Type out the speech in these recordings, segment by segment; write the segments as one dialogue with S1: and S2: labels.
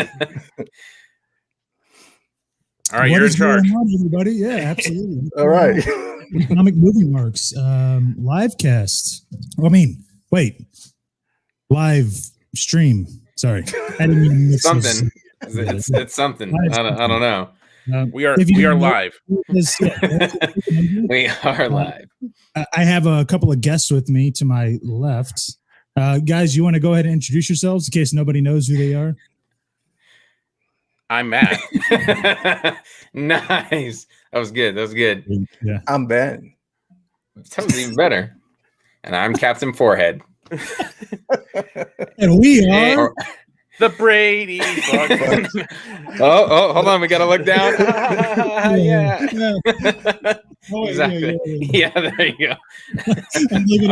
S1: All right, you're in charge.
S2: Everybody. Yeah, absolutely.
S3: All right.
S2: Comic Movie Marks live cast. Live stream. Sorry, I didn't mean to mix
S4: something. It's something. I don't know.
S1: We are live.
S4: We are live.
S2: I have a couple of guests with me to my left. Guys, you want to go ahead and introduce yourselves in case nobody knows who they are?
S1: I'm Matt.
S4: Nice. That was good.
S2: Yeah.
S3: I'm Ben.
S4: Sounds even better. And I'm Captain Forehead.
S2: And we are
S1: the Brady Bunch.
S4: oh, hold on. We got to look down. Yeah. Exactly. Yeah, there you go.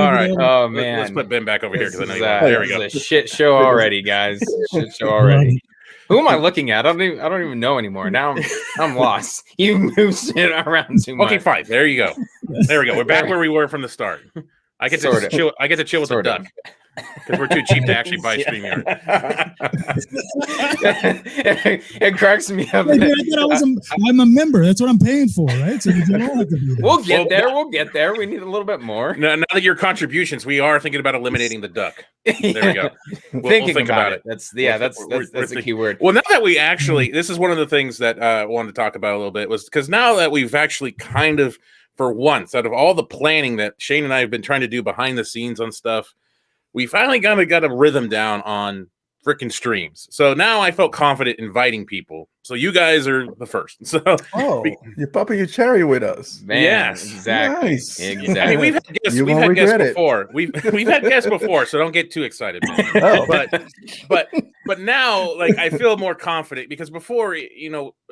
S4: All right. Oh, man.
S1: Let's put Ben back over here because I know
S4: there we go. It's a shit show already, guys. Shit show already. Who am I looking at? I don't even know anymore. Now I'm lost. You moved it around too much.
S1: Okay, fine. There you go. There we go. We're back where we were from the start. I get to chill. I get to chill with the duck because we're too cheap to actually buy StreamYard.
S4: It cracks me up.
S2: I'm a member. That's what I'm paying for, right? So you don't have to do that.
S4: We'll get there. We need a little bit more.
S1: Now that your contributions, we are thinking about eliminating the duck. There we go. We'll think about it.
S4: That's the key word.
S1: Well, now that we actually, this is one of the things that I wanted to talk about a little bit, was because now that we've actually kind of, for once, out of all the planning that Shane and I have been trying to do behind the scenes on stuff, we finally got a rhythm down on freaking streams. So now I felt confident inviting people. So you guys are the first. So
S3: you're popping your cherry with us.
S4: Man,
S1: yes,
S4: exactly.
S3: Nice.
S4: Exactly.
S1: I mean, we've had guests before. We've had guests before, so don't get too excited. But now, like, I feel more confident because before,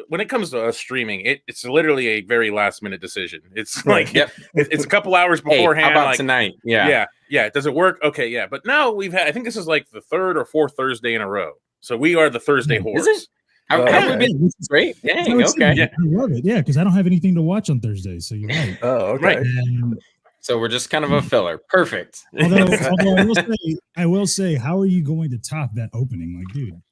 S1: when it comes to us streaming, it's literally a very last minute decision. It's like it's a couple hours beforehand.
S4: How about tonight? Yeah.
S1: Does it work? Okay, yeah. But now I think this is like the third or fourth Thursday in a row. So we are the Thursday horse.
S4: Is it? Have we been great? Dang, okay.
S2: Yeah. I love it. Yeah, because I don't have anything to watch on Thursdays. So you're right.
S3: Oh, okay.
S1: Right.
S4: So we're just kind of a filler. Perfect.
S2: Although I will say, how are you going to top that opening? Like, dude.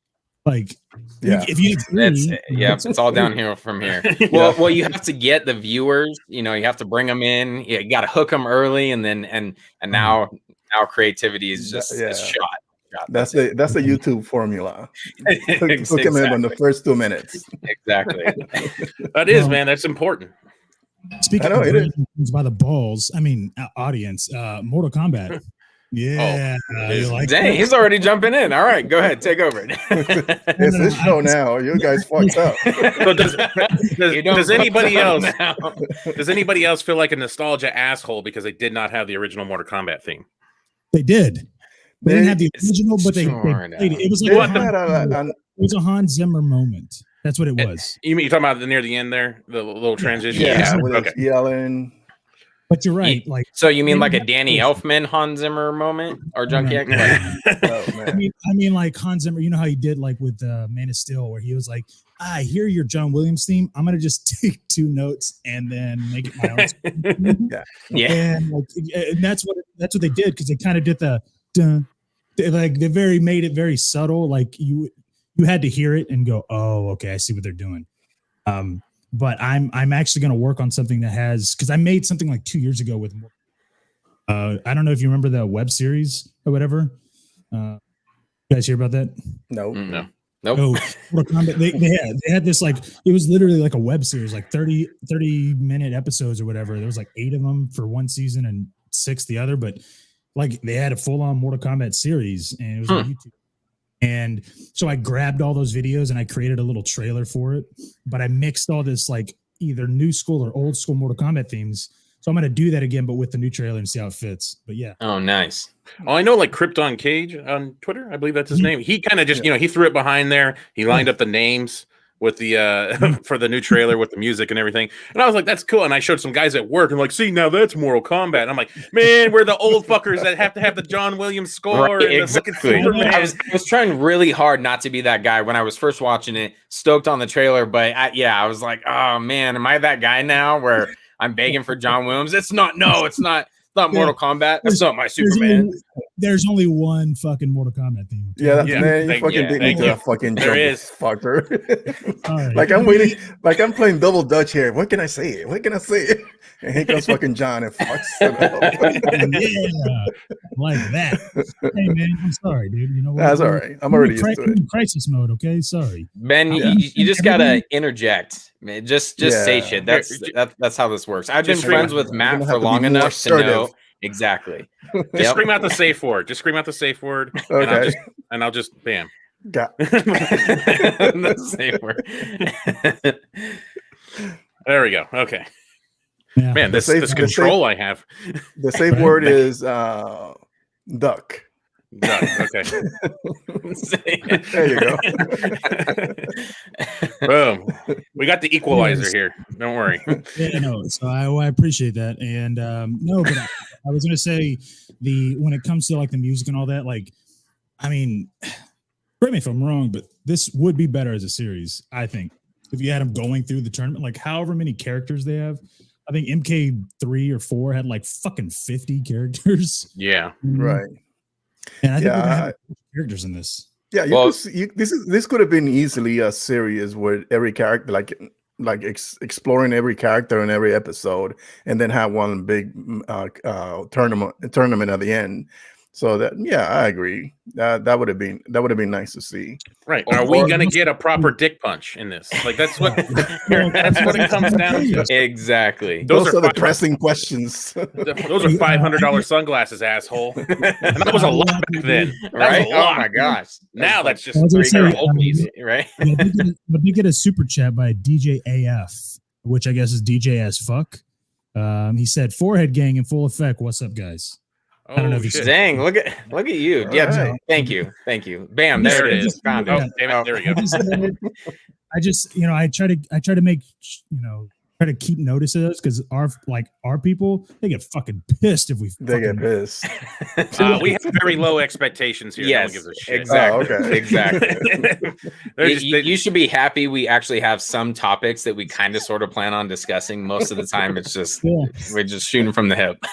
S2: If you
S4: it's all downhill from here. Well, you have to get the viewers. You have to bring them in. You got to hook them early, and then and now creativity is just shot.
S3: That's the YouTube formula. Hook them in on the first 2 minutes.
S4: Exactly.
S1: That is, man. That's important.
S2: Speaking of things by the balls, audience, Mortal Kombat. Yeah.
S4: Dang, he's already jumping in. All right, go ahead, take over.
S3: It's this show now. You guys fucked up.
S1: So does anybody else? Does anybody else feel like a nostalgia asshole because they did not have the original Mortal Kombat theme?
S2: They did. They didn't have the original, but they played it. It was like it was a Hans Zimmer moment. That's what it was.
S1: You talking about near the end there, the little transition?
S3: Yeah. Okay. Yelling.
S2: But you're right.
S4: So you mean like a Danny Elfman Hans Zimmer moment or Junkie?
S3: Oh, man.
S2: I mean like Hans Zimmer. You know how he did like with Man of Steel, where he was like, "I hear your John Williams theme. I'm gonna just take 2 notes and then make it my own." And that's what they did, because they kind of did the they made it very subtle. Like you had to hear it and go, "Oh, okay, I see what they're doing." But I'm actually going to work on something that has, because I made something like 2 years ago with I don't know if you remember the web series or whatever. You guys hear about that?
S3: No.
S4: Nope.
S2: Oh, they had this, like, it was literally like a web series, like 30 minute episodes or whatever. There was like 8 of them for one season and 6 the other, but like they had a full on Mortal Kombat series, and it was on YouTube. And so I grabbed all those videos and I created a little trailer for it, but I mixed all this like either new school or old school Mortal Kombat themes. So I'm going to do that again, but with the new trailer and see how it fits. But yeah.
S4: Oh, nice.
S1: Oh, I know, like Krypton Cage on Twitter. I believe that's his name. He kind of just, he threw it behind there. He lined up the names with the for the new trailer with the music and everything. And I was like, that's cool. And I showed some guys at work and like, see, now that's Mortal Kombat. And I'm like, man, we're the old fuckers that have to have the John Williams score.
S4: Right, exactly. I was trying really hard not to be that guy when I was first watching it, stoked on the trailer. But I was like, oh man, am I that guy now where I'm begging for John Williams? It's not Mortal Kombat. That's not my Superman.
S2: there's only one fucking Mortal Kombat theme.
S3: Yeah, man, you fucking beat me to that fucking jump.
S1: There is.
S3: Fucker.
S2: Right.
S3: Like I'm waiting, like I'm playing double dutch here. What can I say? What can I say? And here comes fucking John and fucks it up.
S2: Yeah, like that. Hey man, I'm sorry, dude. You know what?
S3: That's all right. I'm already used to it.
S2: Crisis mode, okay? Sorry.
S4: Ben, you just gotta interject. Man, just say shit. That's how this works. I've been friends with Matt for long enough to know exactly.
S1: Just scream out the safe word. Just scream out the safe word.
S3: Okay.
S1: And I'll just bam.
S3: Got
S4: The safe word.
S1: There we go. Okay.
S2: Yeah.
S1: Man, this control I have.
S3: The safe word is duck.
S1: Duck. Okay.
S3: There you go.
S1: Boom. We got the equalizer here. Don't worry.
S2: Yeah, no. So I appreciate that. And no, but I was gonna say when it comes to like the music and all that, like, I mean, correct me if I'm wrong, but this would be better as a series, I think, if you had them going through the tournament, like however many characters they have. I think MK3 or 4 had like fucking 50 characters.
S1: Yeah.
S3: Right.
S2: And I think we're gonna have characters in this.
S3: Yeah, this could have been easily a series where every character, like exploring every character in every episode, and then have one big tournament at the end. So that, yeah, I agree. That would have been nice to see.
S1: Right? Are we gonna get a proper dick punch in this? Like that's what it comes down to.
S4: Exactly.
S3: Those are the pressing questions.
S1: Those are $500 sunglasses, asshole. And that was a lot back then.
S4: Right? Oh my gosh.
S1: Now that's just
S4: right?
S2: I did get a super chat by DJ AF, which I guess is DJ as fuck. He said, "Forehead gang in full effect. What's up, guys?" I don't know if you
S4: dang, look at you.
S3: All
S4: Yeah,
S3: right.
S4: thank you. Bam, there it is. Found it.
S1: Oh, damn it. There we go.
S2: I just, I try to make, try to keep notice of those because our people, they get fucking pissed if
S3: they get pissed.
S1: We have very low expectations here.
S4: Yes,
S1: no one gives a shit.
S4: exactly.
S3: Oh, okay.
S4: Exactly. You should be happy we actually have some topics that we kind of sort of plan on discussing. Most of the time, it's just we're just shooting from the hip.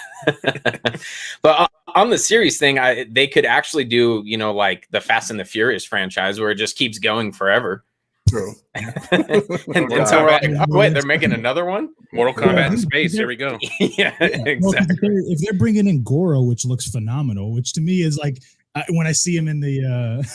S4: But on the series thing, they could actually do, like the Fast and the Furious franchise where it just keeps going forever.
S3: True.
S4: and so we're like, oh wait, they're making another one?
S1: Mortal Kombat in space. Here we go.
S4: Yeah, exactly.
S2: Well, if they're bringing in Goro, which looks phenomenal, which to me is like when I see him in the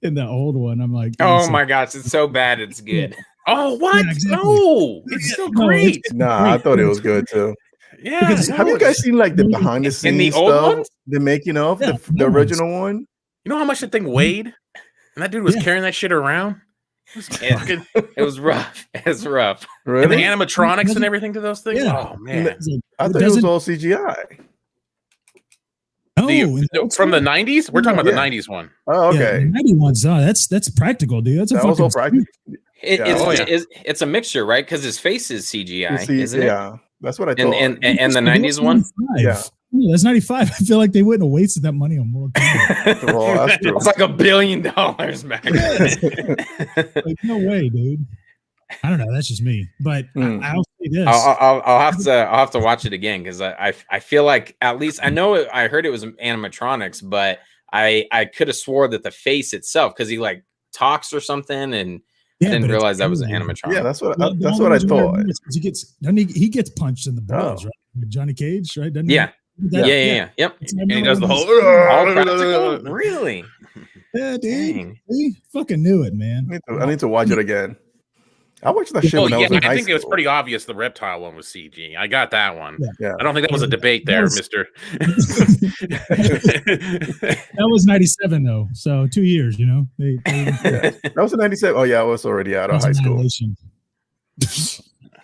S2: in the old one, I'm like,
S4: oh my gosh, it's so bad, it's good.
S1: Oh, what?
S2: Yeah, exactly.
S1: No, it's so great.
S3: Nah, I thought it was good too.
S1: Yeah.
S3: Have you guys seen like the behind the scenes
S4: in the old
S3: stuff?
S4: ones?
S3: The making of the original one?
S1: You know how much that thing weighed? And that dude was carrying that shit around?
S4: It was rough. It's rough.
S3: Really?
S1: And the animatronics and everything to those things?
S2: Yeah.
S1: Oh, man.
S3: I thought it was all CGI.
S1: From the 90s? We're talking about the 90s one.
S3: Oh, okay.
S2: Yeah, the 90 ones, that's practical, dude. That's a
S3: that was all practical.
S4: It's a mixture, right? Because his face is CGI, isn't it?
S3: Yeah, that's what I thought.
S4: And the 90s one?
S3: Yeah.
S2: That's 95. I feel like they wouldn't have wasted that money on Mortal Kombat.
S3: Well, that's true.
S4: It's like $1 billion back then.
S2: Like, no way, dude. I don't know. That's just me. But I'll say this.
S4: I'll have to watch it again because I feel like at least I know I heard it was animatronics, but I could have swore that the face itself, because he like talks or something, and I didn't realize that was an animatronic.
S3: Yeah, that's what I thought.
S2: He gets punched in the balls, right? With Johnny Cage, right? Doesn't
S4: Yeah.
S2: He?
S4: Yep.
S1: And he does the whole.
S4: All practical? Really?
S2: Yeah, dude.
S4: Dang.
S2: He fucking knew it, man.
S3: I need to watch it again. I watched that shit when I was in high school.
S1: I think it was pretty obvious the reptile one was CG. I got that one.
S3: Yeah.
S1: I don't think that was a debate there, mister.
S2: That was 97, though. So 2 years,
S3: That was in 97. Oh, yeah, I was already out of high school.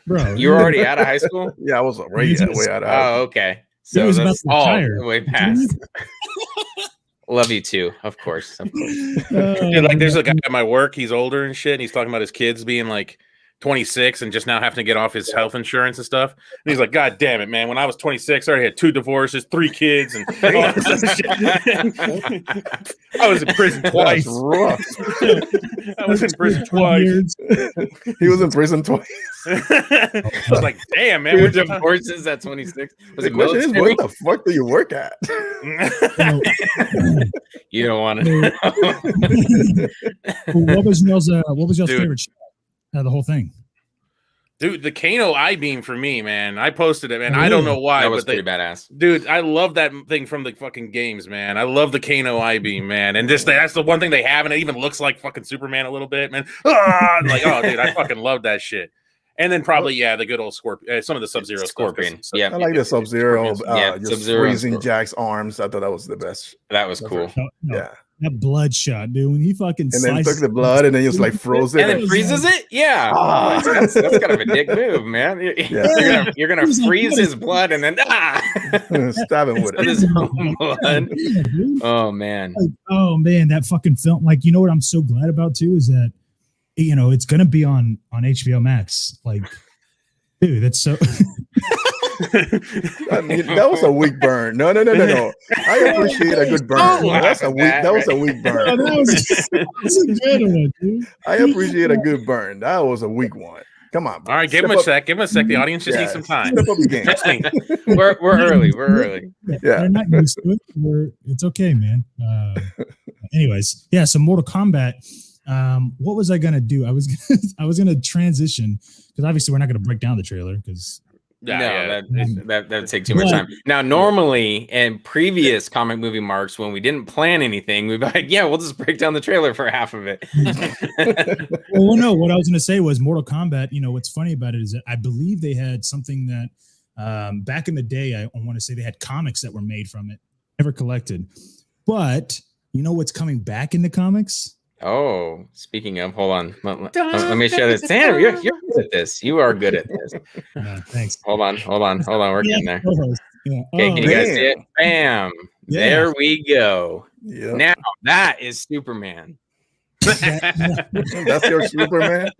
S2: Bro,
S4: You were already out of high school?
S3: Yeah, I was way out of high school.
S4: Oh, okay. So
S2: was
S4: that's
S2: about to
S4: all way past. Love you too, of course.
S1: Dude, like there's a guy at my work, he's older and shit, and he's talking about his kids being like 26 and just now having to get off his health insurance and stuff. And he's like, God damn it, man. When I was 26, I already had 2 divorces, 3 kids, and all this other shit. I was in prison twice. I was in prison twice.
S3: He was in prison twice.
S1: I was like, damn, man.
S4: 2 divorces at 26. Was it military?
S3: What the fuck do you work at?
S4: You don't want to.
S2: What was y'all's favorite shot out of the whole thing?
S1: Dude, the Kano I-beam for me, man. I posted it, man. I don't know why.
S4: That was pretty badass.
S1: Dude, I love that thing from the fucking games, man. I love the Kano I-beam, man. And just that's the one thing they have, and it even looks like fucking Superman a little bit, man. Like, oh, dude, I fucking love that shit. And then probably, the good old Scorpion. Some of the Sub-Zero
S4: Scorpion.
S1: Stuff,
S3: I like the Sub-Zero. Just freezing
S4: Scorpion.
S3: Jack's arms. I thought that was the best.
S4: That was cool.
S3: Yeah.
S2: That blood shot, dude. When he fucking
S3: and then took the blood and then just like froze it
S4: and then freezes it. Yeah, that's kind of a dick move, man. You're gonna freeze his blood and then
S3: stab him with it.
S4: His own blood. Oh man.
S2: That fucking film. Like, you know what I'm so glad about too is that it's gonna be on HBO Max. Like, dude, that's so.
S3: I mean, that was a weak burn. No. I appreciate a good burn. That was a weak burn.
S2: That was a good one, dude.
S3: I appreciate a good burn. That was a weak one. Come on.
S1: All right, give him a sec. Give him a sec. The audience just needs some time.
S3: Step up your game.
S1: Trust me.
S4: We're early. We're early.
S2: Yeah. They're not used to it. It's okay, man. Anyways, so Mortal Kombat. What was I gonna do? I was gonna transition because obviously we're not gonna break down the trailer because.
S4: That'd take too much time. Now, normally in previous comic movie marks, when we didn't plan anything, we'd be like, we'll just break down the trailer for half of it.
S2: Well, no, what I was going to say was Mortal Kombat. What's funny about it is that I believe they had something that back in the day, I want to say they had comics that were made from it, never collected. But you know what's coming back into comics?
S4: Oh, speaking of, hold on. Let me show this. Sam, you're good at this. You are good at this.
S2: Thanks.
S4: Hold on. We're getting there.
S2: Yeah.
S4: Okay, can you guys see it? Bam. Yeah. There we go.
S3: Yeah.
S4: Now that is Superman.
S3: That's your Superman?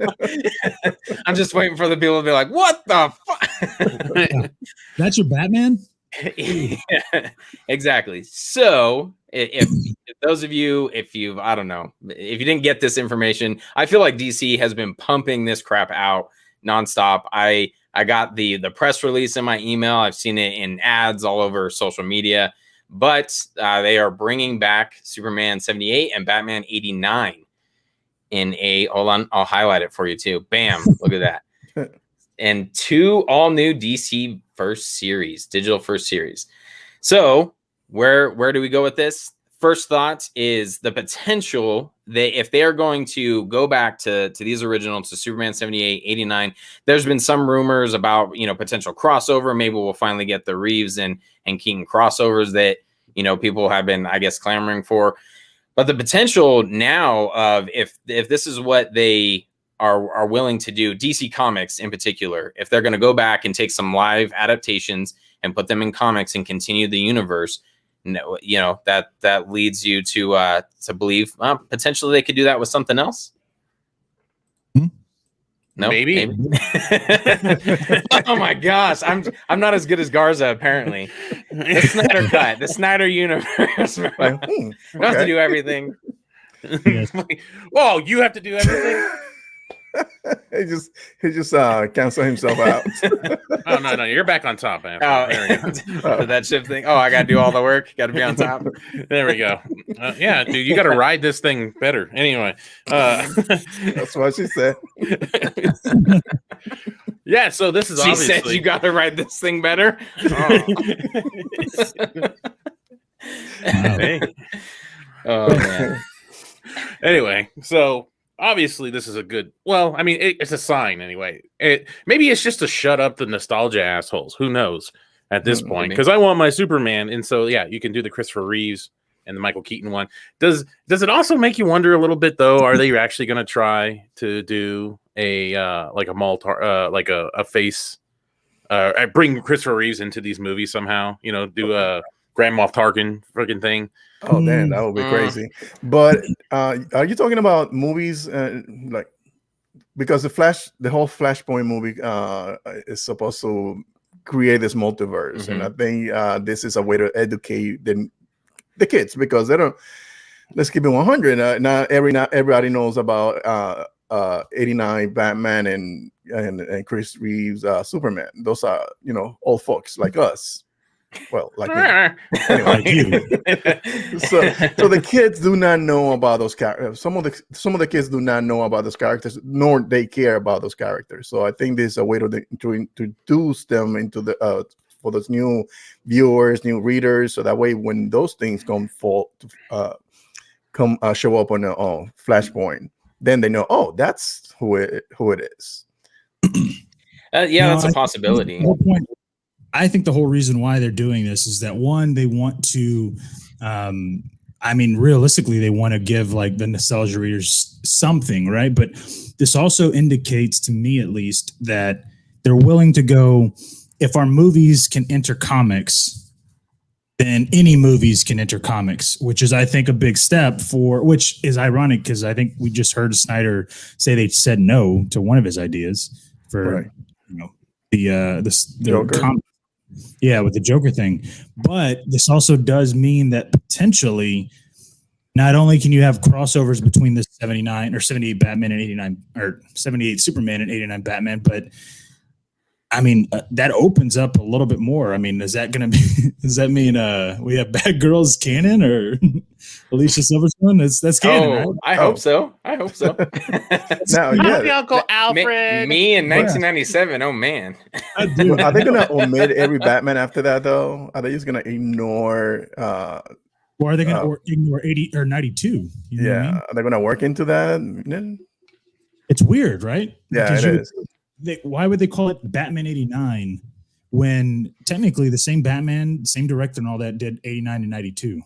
S4: I'm just waiting for the people to be like, what the fuck?
S2: That's your Batman?
S4: Yeah, exactly. So if those of you, if you didn't get this information, I feel like DC has been pumping this crap out nonstop. I got the press release in my email. I've seen it in ads all over social media, but they are bringing back Superman 78 and Batman 89 in hold on, I'll highlight it for you too. Bam, look at that. And 2 all new DC digital first series. So where do we go with this? First thought is the potential that if they are going to go back to these originals, to Superman 78, 89, there's been some rumors about, potential crossover. Maybe we'll finally get the Reeves and Keaton crossovers that, people have been, I guess, clamoring for. But the potential now of if this is what they are willing to do, DC Comics in particular, if they're going to go back and take some live adaptations and put them in comics and continue the universe, that leads you to believe potentially they could do that with something else. No,
S1: maybe.
S4: Oh my gosh, I'm not as good as Garza apparently. The Snyder Cut, the Snyder universe. I don't have to do everything.
S1: Whoa, you have to do everything.
S3: he just canceled himself out.
S1: Oh no, you're back on top, man.
S4: That ship thing. Oh, I gotta do all the work. Gotta be on top.
S1: There we go. Yeah, dude, you gotta ride this thing better. Anyway,
S3: that's what she said.
S1: Yeah, so this is
S4: she said you gotta ride this thing better. Oh man.
S1: Anyway, so obviously this is a good, it's a sign anyway. Maybe it's just to shut up the nostalgia assholes. Who knows at this point? Because I want my Superman. And so, you can do the Christopher Reeves and the Michael Keaton one. Does it also make you wonder a little bit, though? Are they actually going to try to do a face, bring Christopher Reeves into these movies somehow? Do a Grand Moff Tarkin freaking thing.
S3: Oh, damn, that would be crazy. But are you talking about movies like because the whole Flashpoint movie is supposed to create this multiverse, and I think this is a way to educate the kids, because they don't. Let's keep it 100. Not everybody knows about 89 Batman and Chris Reeves Superman. Those are old folks like us. Well, like me. Anyway, like you. so the kids do not know about those characters. Some of the kids do not know about those characters, nor they care about those characters. So I think this is a way to introduce them into the for those new viewers, new readers, so that way when those things show up on Flashpoint, then they know, oh, that's who it is.
S4: That's a possibility.
S2: I think the whole reason why they're doing this is that, one, they want to, realistically, they want to give like the nostalgia readers something, right? But this also indicates, to me at least, that they're willing to go, if our movies can enter comics, then any movies can enter comics, which is, I think, a big step which is ironic, because I think we just heard Snyder say they said no to one of his ideas for, the comic. Yeah, with the Joker thing. But this also does mean that potentially not only can you have crossovers between the 79 or 78 Batman and 89, or 78 Superman and 89 Batman, but that opens up a little bit more. Is that going to be, does that mean we have Batgirl's canon, or Alicia Silverstone? That's canon, right?
S4: I hope so.
S3: Now,
S1: Uncle Alfred.
S4: Me in 1997. Oh man.
S3: Are they going to omit every Batman after that, though? Are they just going to ignore?
S2: Or are they going to ignore 80 or 92? You know what I mean?
S3: Are they going to work into that?
S2: It's weird, right?
S3: Yeah, it is.
S2: Why would they call it Batman 89 when technically the same Batman, same director and all that did 89 and 92?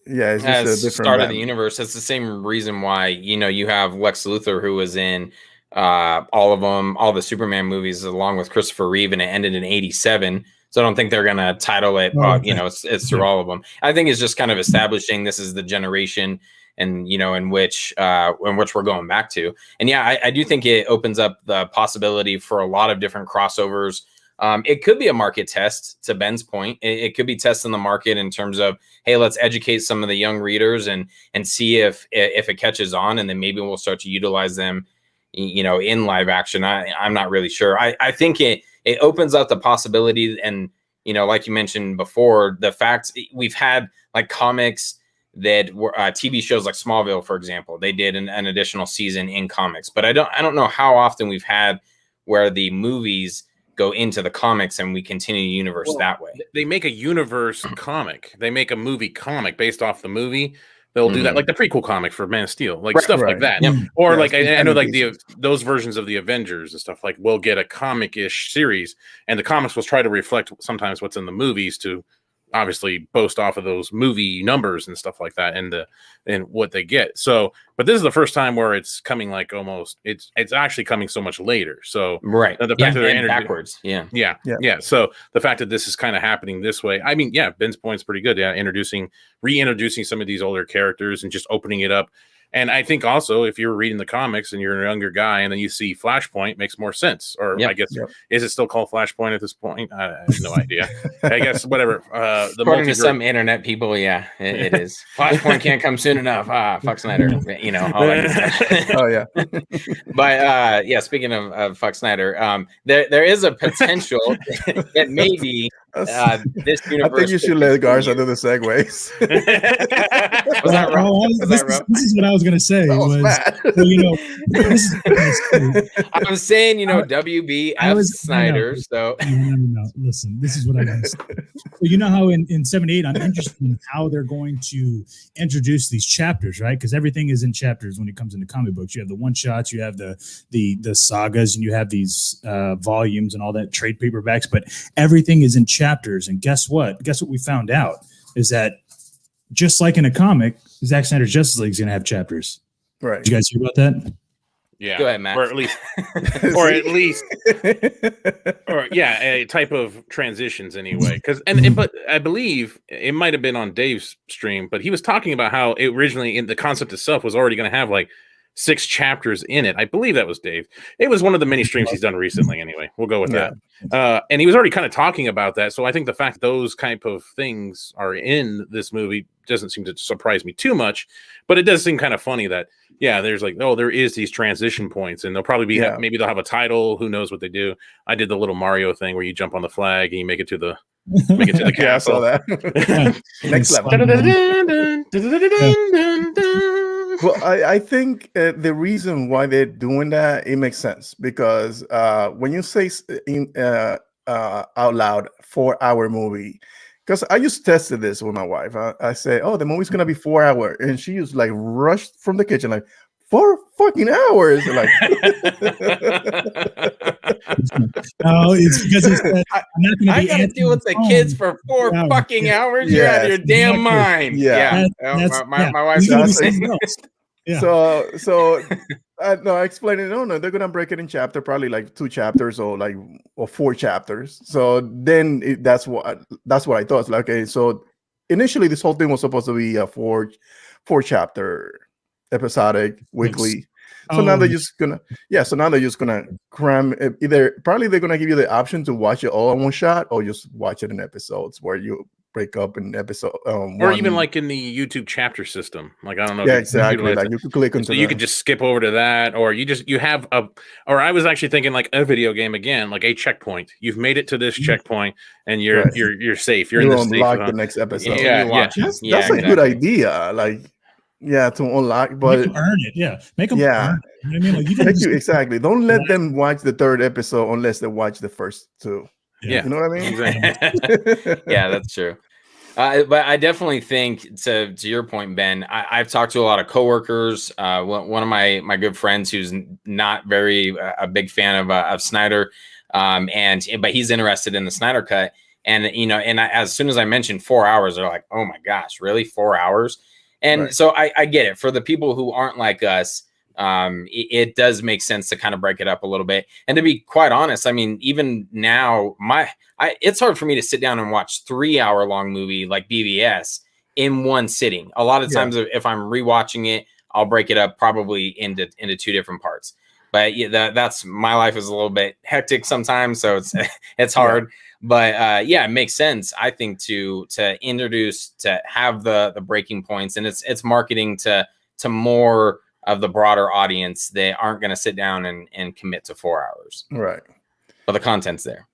S3: Yeah, it's just a different
S4: start of the universe. That's the same reason why, you have Lex Luthor, who was in all of them, all the Superman movies, along with Christopher Reeve, and it ended in 87. So I don't think they're going to title it, it's through all of them. I think it's just kind of establishing this is the generation and in which we're going back to. And I do think it opens up the possibility for a lot of different crossovers. It could be a market test, to Ben's point. It could be testing the market in terms of, hey, let's educate some of the young readers and see if it catches on, and then maybe we'll start to utilize them in live action. I'm not really sure. I think it opens up the possibility, and like you mentioned before, the fact we've had like comics that were TV shows like Smallville, for example. They did an additional season in comics, but I don't know how often we've had where the movies go into the comics and we continue the universe that way.
S1: They make a universe comic. They make a movie comic based off the movie. They'll do that, like the prequel comic for Man of Steel, like stuff like that.
S4: Yep.
S1: Or like I know like those versions of the Avengers and stuff, like we'll get a comic-ish series, and the comics will try to reflect sometimes what's in the movies to obviously boast off of those movie numbers and stuff like that, and what they get. So, but this is the first time where it's coming like almost it's actually coming so much later. So
S4: right,
S1: the fact that they're
S4: backwards, yeah.
S1: So the fact that this is kind of happening this way, Ben's point's pretty good. Yeah, reintroducing some of these older characters and just opening it up. And I think also, if you're reading the comics and you're a younger guy and then you see Flashpoint, makes more sense. Or I guess, is it still called Flashpoint at this point? I have no idea. I guess whatever.
S4: According to some internet people, it is. Flashpoint can't come soon enough. Fuck Snyder. All that
S3: Oh yeah.
S4: But speaking of fuck Snyder, there is a potential that maybe this universe.
S3: I think you should let Garza do the segues.
S4: Was that wrong?
S2: This is what I was going to say.
S4: I'm saying, WBF Snyder. So
S2: no. Listen, this is what I'm going to say. So you know how in 78, I'm interested in how they're going to introduce these chapters, right? Because everything is in chapters when it comes into comic books. You have the one shots, you have the sagas, and you have these volumes and all that, trade paperbacks. But everything is in chapters. And guess what? Guess what we found out is that just like in a comic, Zack Snyder's Justice League is going to have chapters.
S3: Right.
S2: Did you guys hear about that?
S1: Yeah.
S4: Go ahead, Matt.
S1: Or at least, a type of transitions anyway. But I believe it might have been on Dave's stream, but he was talking about how it originally in the concept itself was already going to have like 6 chapters in it. I believe that was Dave. It was one of the mini streams he's done recently. Anyway, we'll go with that. And he was already kind of talking about that. So I think the fact those type of things are in this movie doesn't seem to surprise me too much. But it does seem kind of funny that there's like, there is these transition points, and they'll probably be maybe they'll have a title. Who knows what they do? I did the little Mario thing where you jump on the flag and you make it to the castle.
S3: I saw that. Next level. Well, I think the reason why they're doing that, it makes sense, because when you say out loud 4-hour movie, because I just tested this with my wife. I say, the movie's gonna be 4 hours, and she just like rushed from the kitchen like 4 fucking hours. Like,
S2: no, it's because it's I'm not gonna
S4: I gotta deal with the kids for 4 fucking hours. You're out of your damn mind. My wife's gonna say no.
S3: So no, I explained it. No, they're gonna break it in chapter, probably like 2 chapters or 4 chapters. So then that's what I thought. It's like, okay, so initially this whole thing was supposed to be a 4 chapter episodic weekly. So now they're just gonna cram either. Probably they're gonna give you the option to watch it all in one shot, or just watch it in episodes where you break up in episode,
S1: or even like in the YouTube chapter system. Like, I don't know.
S3: Yeah, exactly. Like you could click into.
S1: So you could just skip over to that, or you have a. Or I was actually thinking like a video game again, like a checkpoint. You've made it to this checkpoint, and you're safe. You're in the
S3: unlock the next episode.
S1: That's
S3: a good idea. Like. Yeah, to unlock, but
S2: make them earn it. Yeah, make them earn it. You know what I mean? Like,
S3: exactly. Don't let them watch the 3rd episode unless they watch the first 2.
S1: Yeah,
S3: you know what I mean?
S1: Exactly.
S4: Yeah, that's true. But I definitely think, to your point, Ben, I've talked to a lot of coworkers. One of my good friends who's not very a big fan of Snyder, but he's interested in the Snyder Cut, and as soon as I mentioned 4 hours, they're like, "Oh my gosh, really 4 hours?" And so I get it. For the people who aren't like us, it does make sense to kind of break it up a little bit. And to be quite honest, I mean, even now, it's hard for me to sit down and watch 3-hour-long movie like BVS in one sitting. A lot of times, if I'm rewatching it, I'll break it up probably into 2 different parts. But that's my life is a little bit hectic sometimes, so it's hard. Yeah. But it makes sense, I think, to introduce, to have the breaking points, and it's marketing to more of the broader audience. They aren't going to sit down and commit to 4 hours,
S3: right?
S4: But the content's there.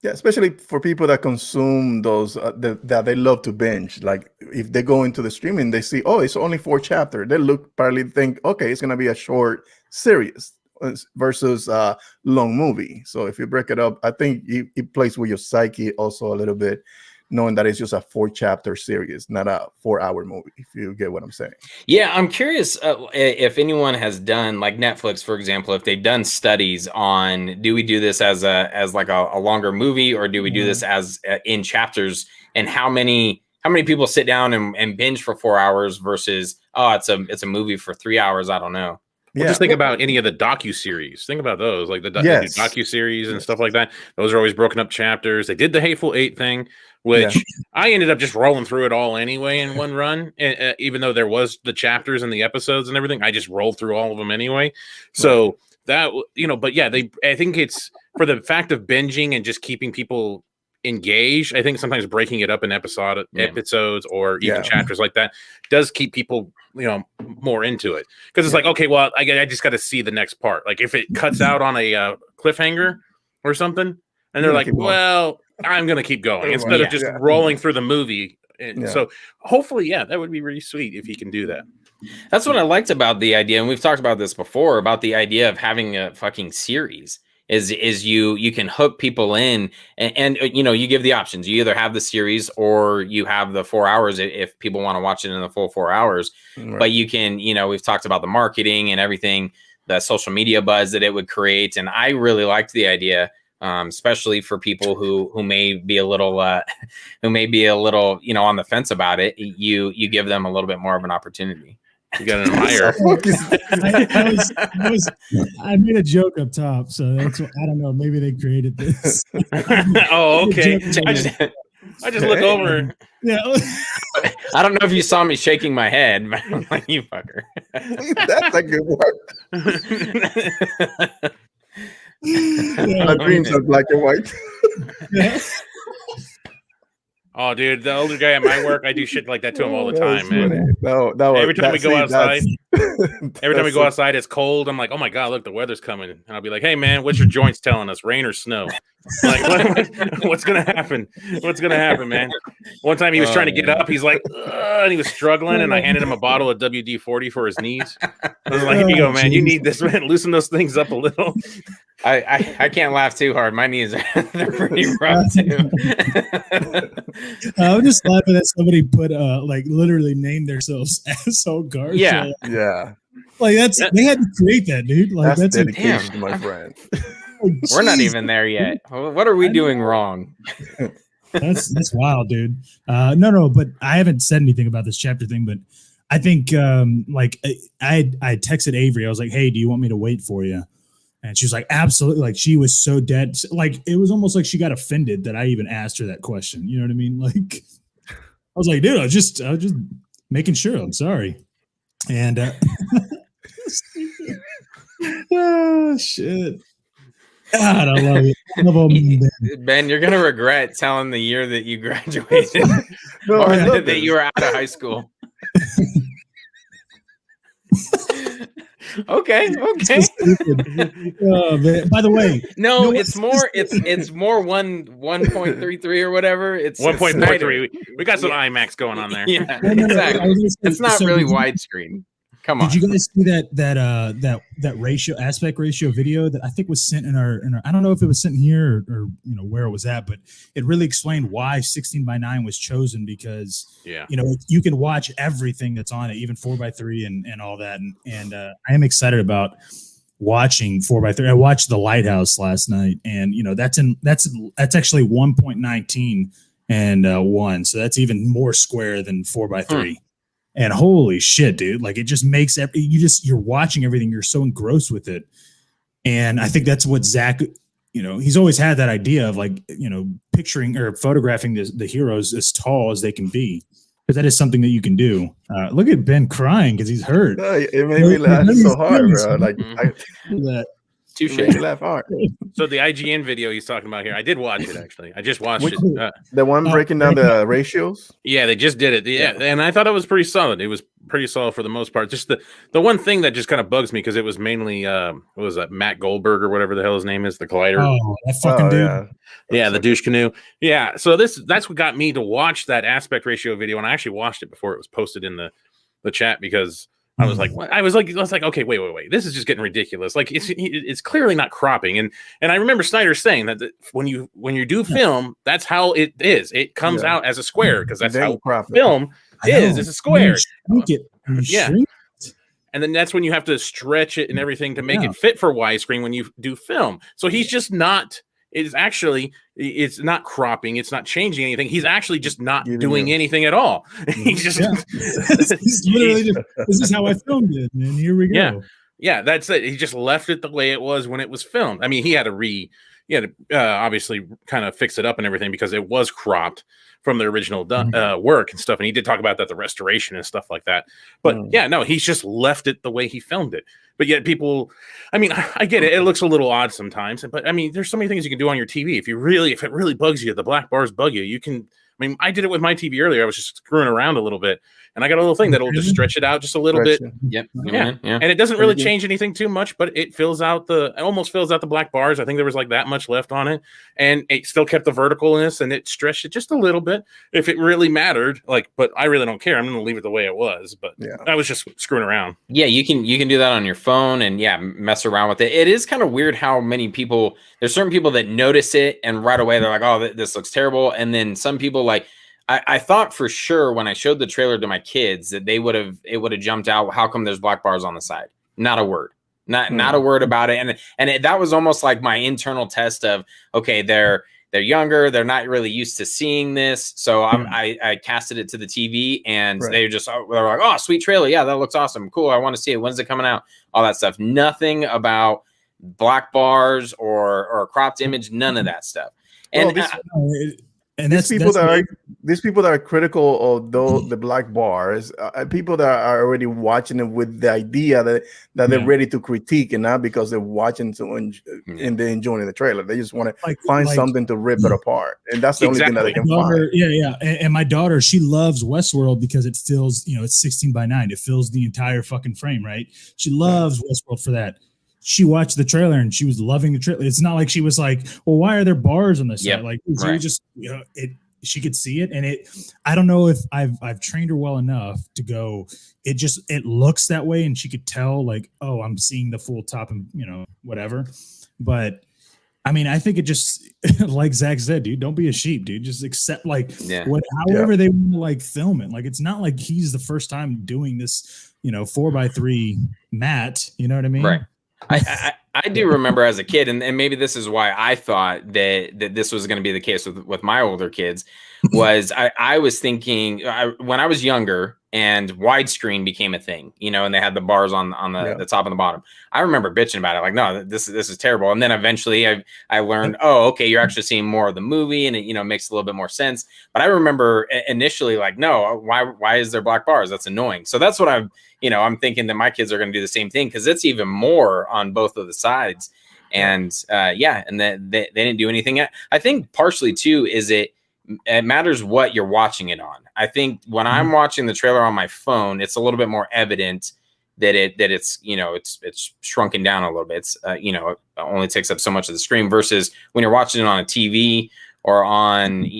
S3: Yeah, especially for people that consume those that they love to binge. Like if they go into the streaming, they see, it's only 4 chapters. They probably think, okay, it's going to be a short series versus a long movie. So if you break it up, I think it plays with your psyche also a little bit, knowing that it's just a 4 chapter series, not a 4-hour movie, if you get what I'm saying.
S4: Yeah, I'm curious if anyone has done, like Netflix, for example, if they've done studies on, do we do this as like a longer movie, or do we do this as in chapters, and how many people sit down and binge for 4 hours versus, it's a movie for 3 hours. I don't know.
S1: Well, just think about any of the docu-series. Think about those, like the docu-series and stuff like that. Those are always broken up chapters. They did the Hateful Eight thing, which I ended up just rolling through it all anyway in one run. Even though there was the chapters and the episodes and everything, I just rolled through all of them anyway. So that, but yeah, I think it's for the fact of binging and just keeping people engaged. I think sometimes breaking it up in episodes or even chapters like that does keep people more into it, because it's like, okay, well, I just got to see the next part. Like if it cuts out on a cliffhanger or something, and they're like, well, I'm gonna keep going instead of just rolling through the movie. And so hopefully that would be really sweet if he can do that.
S4: That's what I liked about the idea, and we've talked about this before, about the idea of having a fucking series. Is you can hook people in, and you give the options. You either have the series or you have the 4 hours if people want to watch it in the full 4 hours. Right. But you can, we've talked about the marketing and everything, the social media buzz that it would create, and I really liked the idea, especially for people who may be a little on the fence about it. You give them a little bit more of an opportunity.
S1: You got an admirer.
S2: I made a joke up top, so that's what, I don't know. Maybe they created this.
S1: Oh, okay. I just look over.
S2: Yeah.
S4: I don't know if you saw me shaking my head, but I'm like, you fucker.
S3: That's a good word. My dreams are black and white.
S2: Yeah.
S1: Oh, dude, the older guy at my work, I do shit like that to him all the time, man.
S3: No,
S1: every time we go outside, it's cold. I'm like, oh my god, look, the weather's coming, and I'll be like, hey man, what's your joints telling us, rain or snow? Like, what's gonna happen? What's gonna happen, man? One time he was trying to get up, he's like, and he was struggling, and I handed him a bottle of WD-40 for his knees. I was like, here you go, man. You need this, man. Loosen those things up a little.
S4: I can't laugh too hard. My knees they're pretty rough too.
S2: I'm just laughing that somebody put like literally named themselves asshole guard.
S3: Yeah.
S2: Like they had to create that, dude. Like that's
S3: dedication to my friend.
S4: We're not even there yet. What are we doing wrong?
S2: That's wild, dude. No, but I haven't said anything about this chapter thing, but I think like I texted Avery. I was like, hey, do you want me to wait for you? And she was like, absolutely. Like she was so dead. Like it was almost like she got offended that I even asked her that question. You know what I mean? Like I was like, dude, I was just making sure. I'm sorry. And oh shit. God, I love it. I love
S4: Ben, you're gonna regret telling the year that you graduated or that you were out of high school. Okay.
S2: Oh, man. By the way,
S4: no, it's more 1.33 or whatever. It's
S1: 1.43. We got some IMAX going on there.
S4: Yeah, exactly. It's not really widescreen. Come on.
S2: Did you guys see that ratio, aspect ratio video that I think was sent in our I don't know if it was sent here or you know where it was at, but it really explained why 16:9 was chosen because you know you can watch everything that's on it, even 4:3 and all that, and I am excited about watching 4:3. I watched The Lighthouse last night, and you know that's actually 1.19 and 1, so that's even more square than 4:3. And holy shit, dude! Like it just makes you're watching everything. You're so engrossed with it, and I think that's what Zack. You know, he's always had that idea of like you know picturing or photographing the heroes as tall as they can be, because that is something that you can do. Look at Ben crying because he's hurt.
S3: It made me laugh so hard, bro. Like
S4: touche.
S3: Laugh hard.
S1: So the IGN video he's talking about here, I did watch it actually. I just watched it.
S3: The one breaking down the ratios.
S1: Yeah, they just did it. Yeah, and I thought it was pretty solid. It was pretty solid for the most part. Just the one thing that just kind of bugs me because it was mainly what was that, Matt Goldberg or whatever the hell his name is, the Collider.
S2: Oh, that fucking dude.
S1: Yeah, the douche canoe. Yeah, so that's what got me to watch that aspect ratio video, and I actually watched it before it was posted in the chat because I was like, what? I was like, okay, wait. This is just getting ridiculous. Like it's clearly not cropping. And I remember Snyder saying that when you do film, that's how it is. It comes out as a square because that's how film is. It's a square. And then that's when you have to stretch it and everything to make it fit for widescreen when you do film. So he's just not. It's not cropping. It's not changing anything. He's actually just not doing anything at all. He's just
S2: he's literally just, this is how I filmed it, and here we go.
S1: Yeah, that's it. He just left it the way it was when it was filmed. I mean, he had to obviously kind of fix it up and everything because it was cropped from the original work and stuff. And he did talk about that, the restoration and stuff like that. But he's just left it the way he filmed it. But yet people, I mean, I get it. It looks a little odd sometimes. But I mean, there's so many things you can do on your TV. If it really bugs you, the black bars bug you, you can, I mean, I did it with my TV earlier. I was just screwing around a little bit. And I got a little thing that'll just stretch it out just a little bit.
S4: Yep.
S1: Yeah. And it doesn't really change anything too much, but it almost fills out the black bars. I think there was like that much left on it. And it still kept the verticalness and it stretched it just a little bit if it really mattered. But I really don't care. I'm going to leave it the way it was. But I was just screwing around. Yeah,
S4: you can do that on your phone and mess around with it. It is kind of weird how many people, there's certain people that notice it and right away they're like, oh, this looks terrible. And then some people like, I thought for sure when I showed the trailer to my kids that it would have jumped out. How come there's black bars on the side? Not a word, not a word about it. And that was almost like my internal test of, okay, they're younger. They're not really used to seeing this. So I casted it to the TV and they're like, oh, sweet trailer. Yeah, that looks awesome. Cool. I want to see it. When's it coming out? All that stuff. Nothing about black bars or a cropped image. None of that stuff. And
S2: And
S3: these people that are critical of the black bars, people that are already watching it with the idea that they're ready to critique, and not because they're watching and they're enjoying the trailer. They just want to find something to rip it apart, and that's the only thing that they can find.
S2: Yeah. And my daughter, she loves Westworld because it fills, it's 16:9. It fills the entire fucking frame, right? She loves Westworld for that. She watched the trailer and she was loving the trailer. It's not like she was like, well, why are there bars on this side? Like, she just, she could see it. And I don't know if I've trained her well enough to go, it looks that way. And she could tell like, oh, I'm seeing the full top and, whatever. But I mean, I think it just, like Zack said, dude, don't be a sheep, dude. Just accept however they want to like film it. Like, it's not like he's the first time doing this, 4x3 matte. You know what I mean?
S4: Right. I do remember as a kid, and maybe this is why I thought that this was going to be the case with my older kids, was I was thinking when I was younger and widescreen became a thing, and they had the bars on the top and the bottom. I remember bitching about it, like, no, this is terrible. And then eventually I learned, oh, okay, you're actually seeing more of the movie, and it makes a little bit more sense. But I remember initially like, no, why is there black bars? That's annoying. So that's what I'm thinking that my kids are going to do the same thing, because it's even more on both of the sides. And and they didn't do anything. I think partially too is it matters what you're watching it on. I think when I'm watching the trailer on my phone, it's a little bit more evident that it's it's shrunken down a little bit. It's it only takes up so much of the screen, versus when you're watching it on a TV or on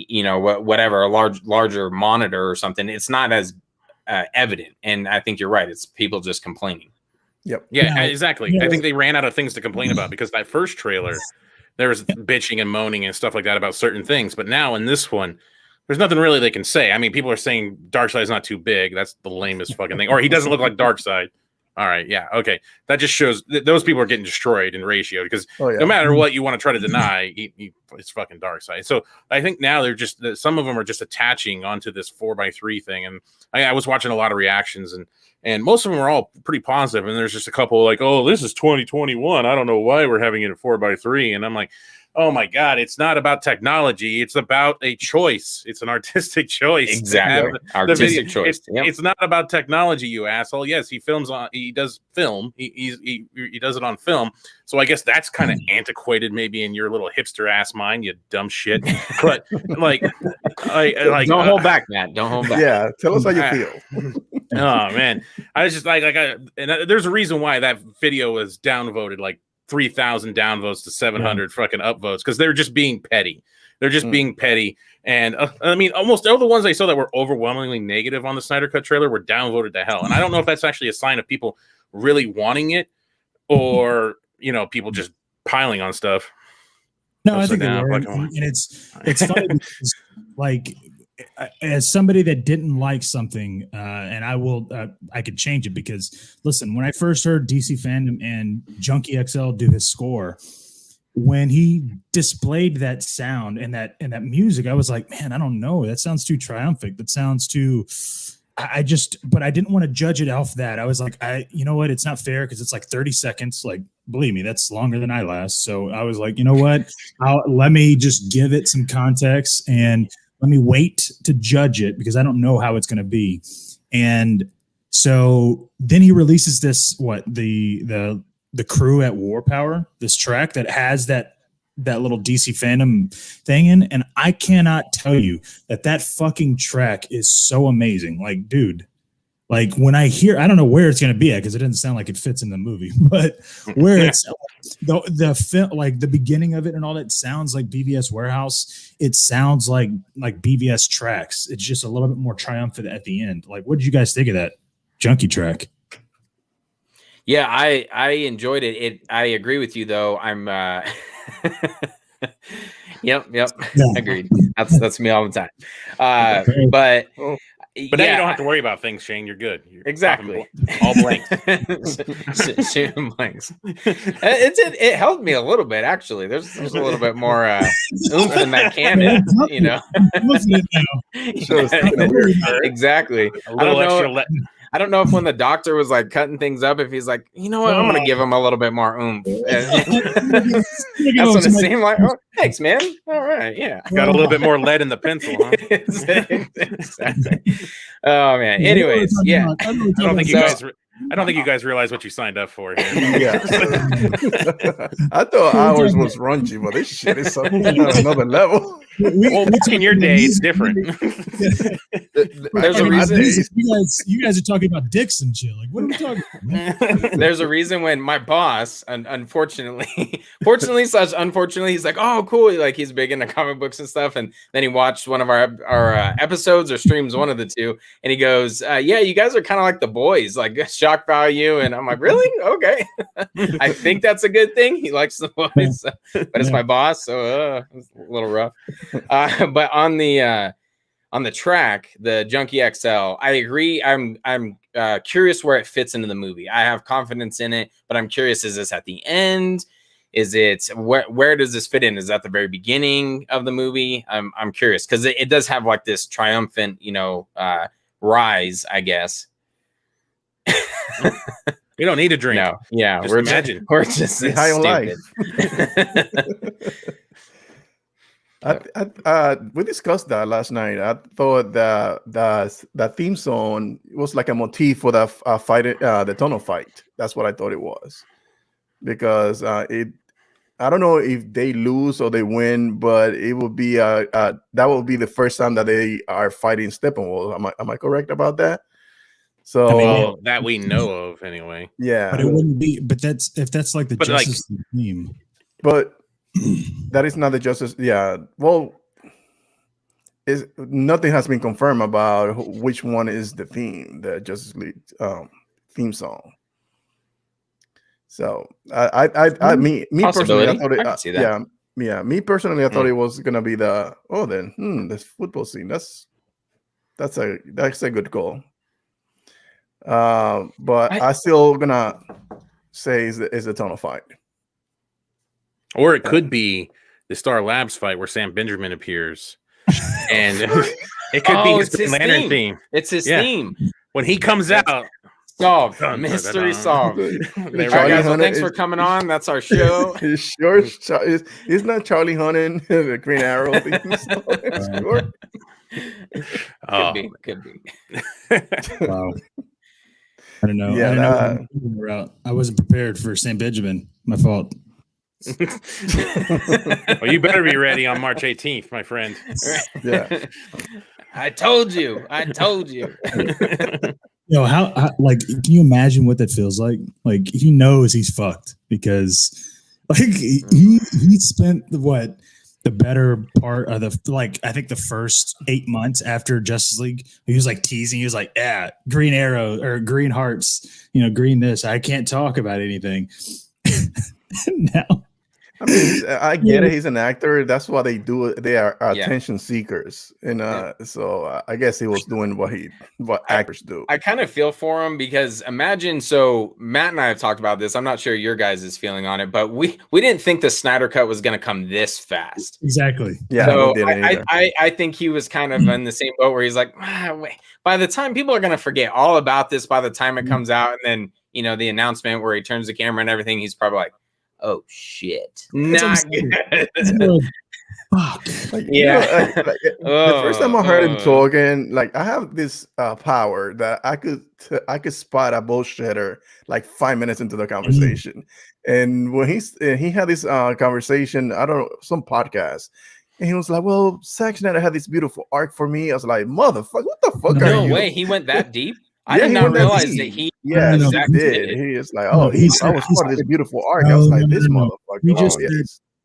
S4: whatever, a larger monitor or something. It's not as evident. And I think you're right. It's people just complaining.
S3: Yep.
S1: Yeah, exactly. I think they ran out of things to complain about, because that first trailer, there was bitching and moaning and stuff like that about certain things. But now in this one, there's nothing really they can say. I mean, people are saying Darkseid's not too big. That's the lamest fucking thing. Or he doesn't look like Darkseid. All right, yeah, okay. That just shows those people are getting destroyed in ratio, because no matter what you want to try to deny, it's fucking Darkseid. So I think now they're just, some of them are just attaching onto this 4x3 thing. And I was watching a lot of reactions, and most of them are all pretty positive. And there's just a couple like, oh, this is 2021. I don't know why we're having it at 4x3. And I'm like, oh my God, it's not about technology. It's about a choice. It's an artistic choice.
S4: Exactly. Artistic choice.
S1: It's not about technology, you asshole. Yes, he does film. He does it on film. So I guess that's kind of antiquated maybe in your little hipster ass mind, you dumb shit. But like
S4: don't hold back, Matt. Don't hold back.
S3: Yeah. Tell us how you feel.
S1: Oh man. I was just and there's a reason why that video was downvoted like 3,000 downvotes to 700 fucking upvotes, because they're just being petty. They're just being petty. And I mean, almost all the ones I saw that were overwhelmingly negative on the Snyder Cut trailer were downvoted to hell. And I don't know if that's actually a sign of people really wanting it, or people just piling on stuff.
S2: No, I think they were. And it's funny because, like, as somebody that didn't like something, and I could change it, because listen, when I first heard DC Fandom and Junkie XL do his score, when he displayed that sound and that music, I was like, man, I don't know, that sounds too triumphant. That sounds too. But I didn't want to judge it off that. I was like, you know what? It's not fair, because it's like 30 seconds. Like, believe me, that's longer than I last. So I was like, you know what? Let me just give it some context, and let me wait to judge it, because I don't know how it's going to be. And so then he releases this, the Crew at War Power, this track that has that little DC Fandom thing in. And I cannot tell you that fucking track is so amazing. Like, dude, like when I hear, I don't know where it's going to be at, because it doesn't sound like it fits in the movie, but where it's the film, like the beginning of it and all that sounds like BVS Warehouse. It sounds like BVS tracks. It's just a little bit more triumphant at the end. Like, what did you guys think of that Junkie track?
S4: Yeah, I enjoyed it. I agree with you though. I'm Yep. Yeah. Agreed. That's me all the time. But
S1: now you don't have to worry about things, Shane. You're good. You're
S4: exactly
S1: all blanks.
S4: Shooting blanks. It helped me a little bit, actually. There's a little bit more oomph in that cannon, Exactly. I don't know if when the doctor was like cutting things up, if he's like, you know what, I'm gonna give him a little bit more oomph. That's what it seemed like. Oh, thanks, man. All right, yeah.
S1: Got a little bit more lead in the pencil, huh?
S4: Exactly. Oh man. Anyways, yeah.
S1: I don't think you guys realize what you signed up for here.
S3: Yeah. I thought ours was raunchy, but this shit is something on another level.
S1: Well, in your day, it's different.
S4: There's a reason.
S2: You guys are talking about dicks and shit. Like, what are we talking about?
S4: There's a reason when my boss, unfortunately, unfortunately, he's like, oh, cool. Like, he's big into comic books and stuff. And then he watched one of our episodes or streams, one of the two. And he goes, yeah, you guys are kind of like the boys, like shock value. And I'm like, really? Okay. I think that's a good thing. He likes the boys, but it's my boss. So it's a little rough. But on the track, the Junkie XL, I agree. I'm curious where it fits into the movie. I have confidence in it, but I'm curious: is this at the end? Is it where does this fit in? Is that the very beginning of the movie? I'm curious because it does have like this triumphant, rise, I guess.
S1: We don't need a drink.
S4: No, yeah,
S1: just imagine.
S4: We're just
S3: high on life. We discussed that last night. I thought that theme song was like a motif for the fight, the tunnel fight. That's what I thought it was, because I don't know if they lose or they win, but it would be that will be the first time that they are fighting Steppenwolf. Am I correct about that? So
S1: that we know of anyway.
S3: Yeah,
S2: but it wouldn't be. But that's like the Justice League theme.
S3: But that is not the Justice. Yeah, well, nothing has been confirmed about which one is the theme, the Justice League theme song. So me personally, I thought it. Me personally, I thought it was gonna be this football scene. That's a good goal. But I still gonna say is the tunnel fight.
S1: Or it could be the Star Labs fight where Sam Benjamin appears. And it could be his Green Lantern theme.
S4: It's his theme.
S1: When he comes out.
S4: Solved. Mystery solved. All right, guys, well, thanks for coming on. That's our show.
S3: It's not Charlie Hunnam, the Green Arrow theme song.
S4: Could be.
S2: Wow. I don't know. Yeah, I wasn't prepared for Sam Benjamin. My fault.
S1: Well, you better be ready on March 18th, my friend.
S3: Yeah.
S4: I told you.
S2: How like, can you imagine what that feels like? Like, he knows he's fucked because like he spent the better part of I think the first 8 months after Justice League, he was like teasing. He was like, yeah, Green Arrow or Green Hearts, green this. I can't talk about anything. Now,
S3: I mean, I get it. He's an actor. That's why they do it. They are attention seekers, and so I guess he was doing what actors do.
S4: I kind of feel for him because imagine. So Matt and I have talked about this. I'm not sure your guys' feeling on it, but we didn't think the Snyder Cut was going to come this fast.
S2: Exactly.
S3: Yeah.
S4: So I think he was kind of in the same boat where he's like, wait, by the time people are going to forget all about this, by the time it comes out, and then the announcement where he turns the camera and everything, he's probably like, oh shit! Not good.
S2: Fuck.
S3: The first time I heard him talking, like, I have this power that I could spot a bullshitter like 5 minutes into the conversation, and when he had this conversation, I don't know, some podcast, and he was like, "Well, Zack Snyder had this beautiful arc for me." I was like, "Motherfucker, what the fuck are you?"
S4: No way, he went that deep. I did not realize that he.
S3: Yeah, he did. He is like, I was part of this beautiful arc. I was like, this motherfucker.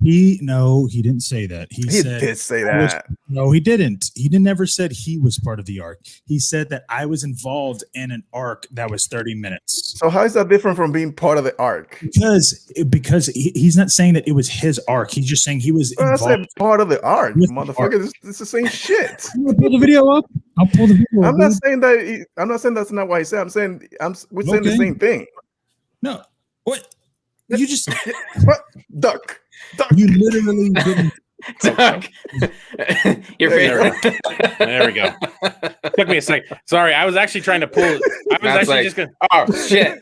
S2: He didn't say that. He
S3: did say that.
S2: No, he didn't. He never said he was part of the arc. He said that I was involved in an arc that was 30 minutes.
S3: So how is that different from being part of the arc?
S2: Because he's not saying that it was his arc. He's just saying he was involved. I said
S3: part of the arc, motherfucker. It's the same shit.
S2: I'll pull the video up.
S3: I'm not saying that. I'm not saying that's not what he said. I'm saying we're saying the same thing.
S2: No, what? You just
S3: what? Duck.
S2: You literally didn't.
S4: Zack. Your favorite.
S1: There we go. Took me a second. Sorry, I was actually trying to pull. I was actually just gonna.
S4: Oh shit!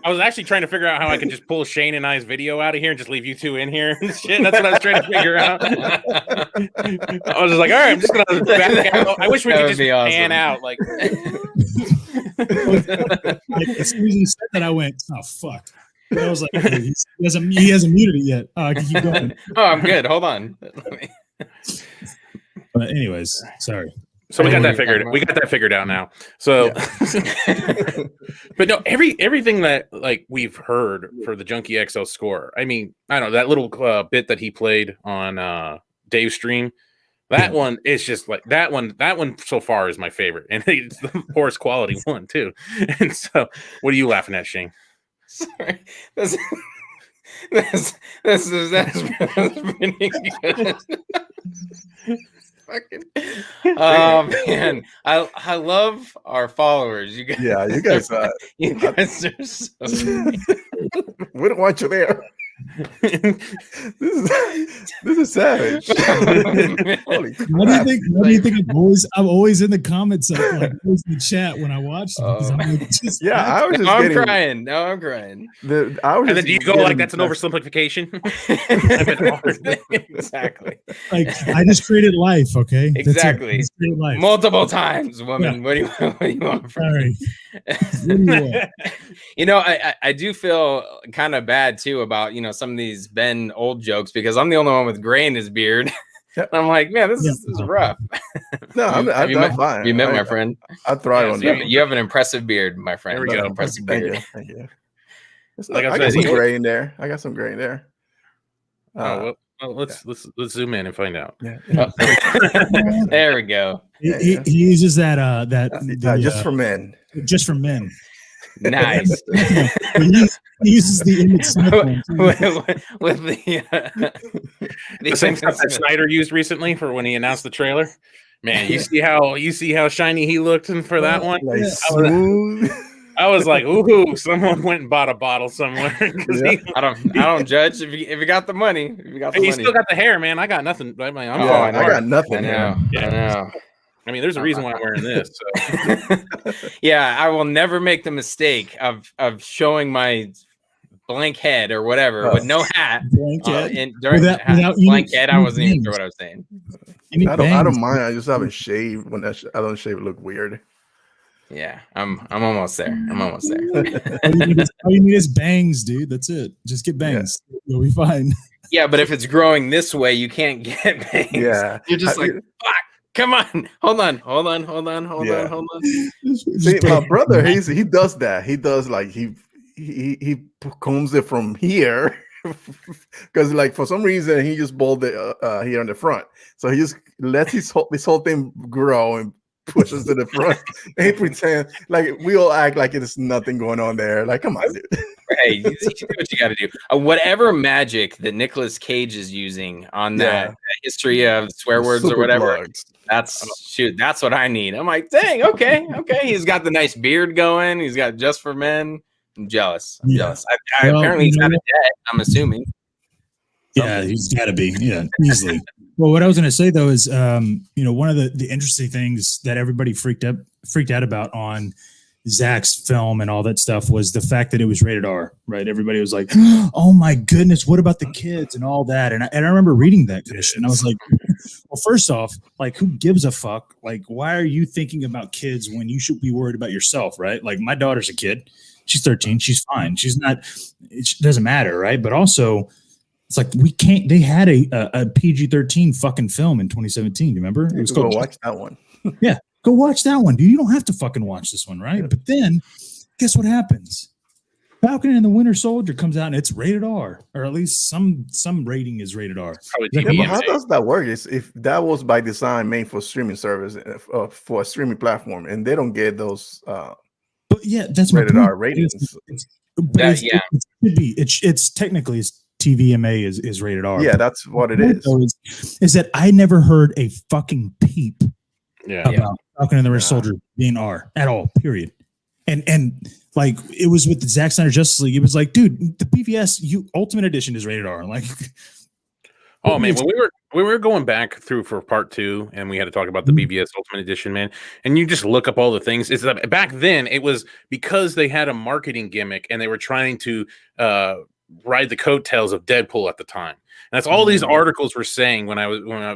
S1: I was actually trying to figure out how I could just pull Shane and I's video out of here and just leave you two in here and shit. That's what I was trying to figure out. I was just like, all right, I'm just gonna back out. I wish we could just pan out like.
S2: As soon as he said that, I went, "Oh fuck!" And I was like, "He hasn't muted it yet." I can keep going.
S4: Oh, I'm good. Hold on.
S2: But anyways, sorry.
S1: So we got that figured. We got that figured out now. So, but no, everything that like we've heard for the Junkie XL score. I mean, I don't know that little bit that he played on Dave's stream. That one is just like that one. That one so far is my favorite, and it's the poorest quality one too. And so, what are you laughing at, Shane?
S4: Sorry, that's pretty good. Fucking, oh man, I love our followers. You guys,
S3: you guys are
S4: so.
S3: We don't want you there. This is savage. Holy crap.
S2: What do you think? I'm always in the comments, like always in the chat when I watch them. I'm like,
S3: I was just
S4: I'm crying. No, I'm crying.
S1: And then do you go like that's an oversimplification?
S4: Exactly.
S2: Like I just created life. Okay.
S4: Exactly.
S2: Life.
S4: Multiple times, woman. Yeah. What do you want from me? You know, I do feel kind of bad too about some of these Ben old jokes because I'm the only one with gray in his beard. And I'm like, man, this is rough.
S3: No, I'm fine.
S4: You met my friend.
S3: I thrive on that.
S4: You have an impressive beard, my friend.
S1: There we go.
S4: Impressive beard.
S3: Thank you.
S1: Like
S3: I got some gray in there.
S1: Well, let's zoom in and find out.
S4: There we go.
S2: He uses that
S3: just for men.
S2: Just for men.
S4: Nice.
S2: He uses the image
S4: with
S1: the same stuff that Snyder used recently for when he announced the trailer. Man, you see how shiny he looked for that one.
S3: Like smooth.
S1: I was like, ooh, someone went and bought a bottle somewhere.
S4: I don't judge if you got the money.
S1: Still got the hair, man. I got nothing. I
S3: got nothing.
S4: I know.
S1: I mean, there's a reason why I'm wearing this. So.
S4: Yeah, I will never make the mistake of showing my blank head or whatever with no hat.
S2: Blank head.
S4: And during blank head, I wasn't even sure what I was saying.
S3: I don't mind. I just haven't shaved. When I don't shave, it look weird.
S4: Yeah, I'm almost there.
S2: All you need is bangs, dude. That's it. Just get bangs. Yeah. You'll be fine.
S4: Yeah, but if it's growing this way, you can't get bangs.
S3: Yeah,
S4: you're just like, fuck. Come on, hold on.
S3: See, my brother, he does that. He does like he combs it from here because like for some reason he just bald it here on the front. So he just lets this whole thing grow and pushes to the front. And he pretend like we all act like there's nothing going on there. Like, come on, dude.
S4: Hey, you do what you got to do. Whatever magic that Nicolas Cage is using on that history of swear words or whatever.
S3: Blogs.
S4: That's what I need. I'm like, dang, okay. He's got the nice beard going. He's got just for men. I'm jealous. Apparently he's out of debt, I'm assuming.
S2: Yeah, he's got to be. Yeah, easily. Well, what I was going to say though is, one of the interesting things that everybody freaked out about on Zack's film and all that stuff was the fact that it was rated R. Right? Everybody was like, "Oh my goodness, what about the kids and all that?" And I remember reading that condition. And I was like, "Well, first off, like, who gives a fuck? Like, why are you thinking about kids when you should be worried about yourself? Right? Like, my daughter's a kid. She's 13. She's fine. She's not. It doesn't matter, right? But also." It's like we can't. They had a PG-13 fucking film in 2017. You remember? It was
S3: go watch that one.
S2: Yeah, go watch that one, dude. You don't have to fucking watch this one, right? Yeah. But then, guess what happens? Falcon and the Winter Soldier comes out and it's rated R, or at least some rating is rated R.
S3: But how does that work? If that was by design made for streaming service for a streaming platform, and they don't get those.
S2: But yeah, that's
S3: rated R ratings.
S2: It should be. It's technically. TVMA is rated R.
S3: Yeah, that's what it is.
S2: Is that I never heard a fucking peep about Falcon and the Winter Soldier being R at all, period. And like it was with the Zack Snyder Justice League, it was like, dude, the PVS Ultimate Edition is rated R. Like
S1: Oh man, when we were going back through for part 2, and we had to talk about the BVS Ultimate Edition, man, and you just look up all the things. Is that back then it was because they had a marketing gimmick and they were trying to ride the coattails of Deadpool at the time. And that's all these articles were saying when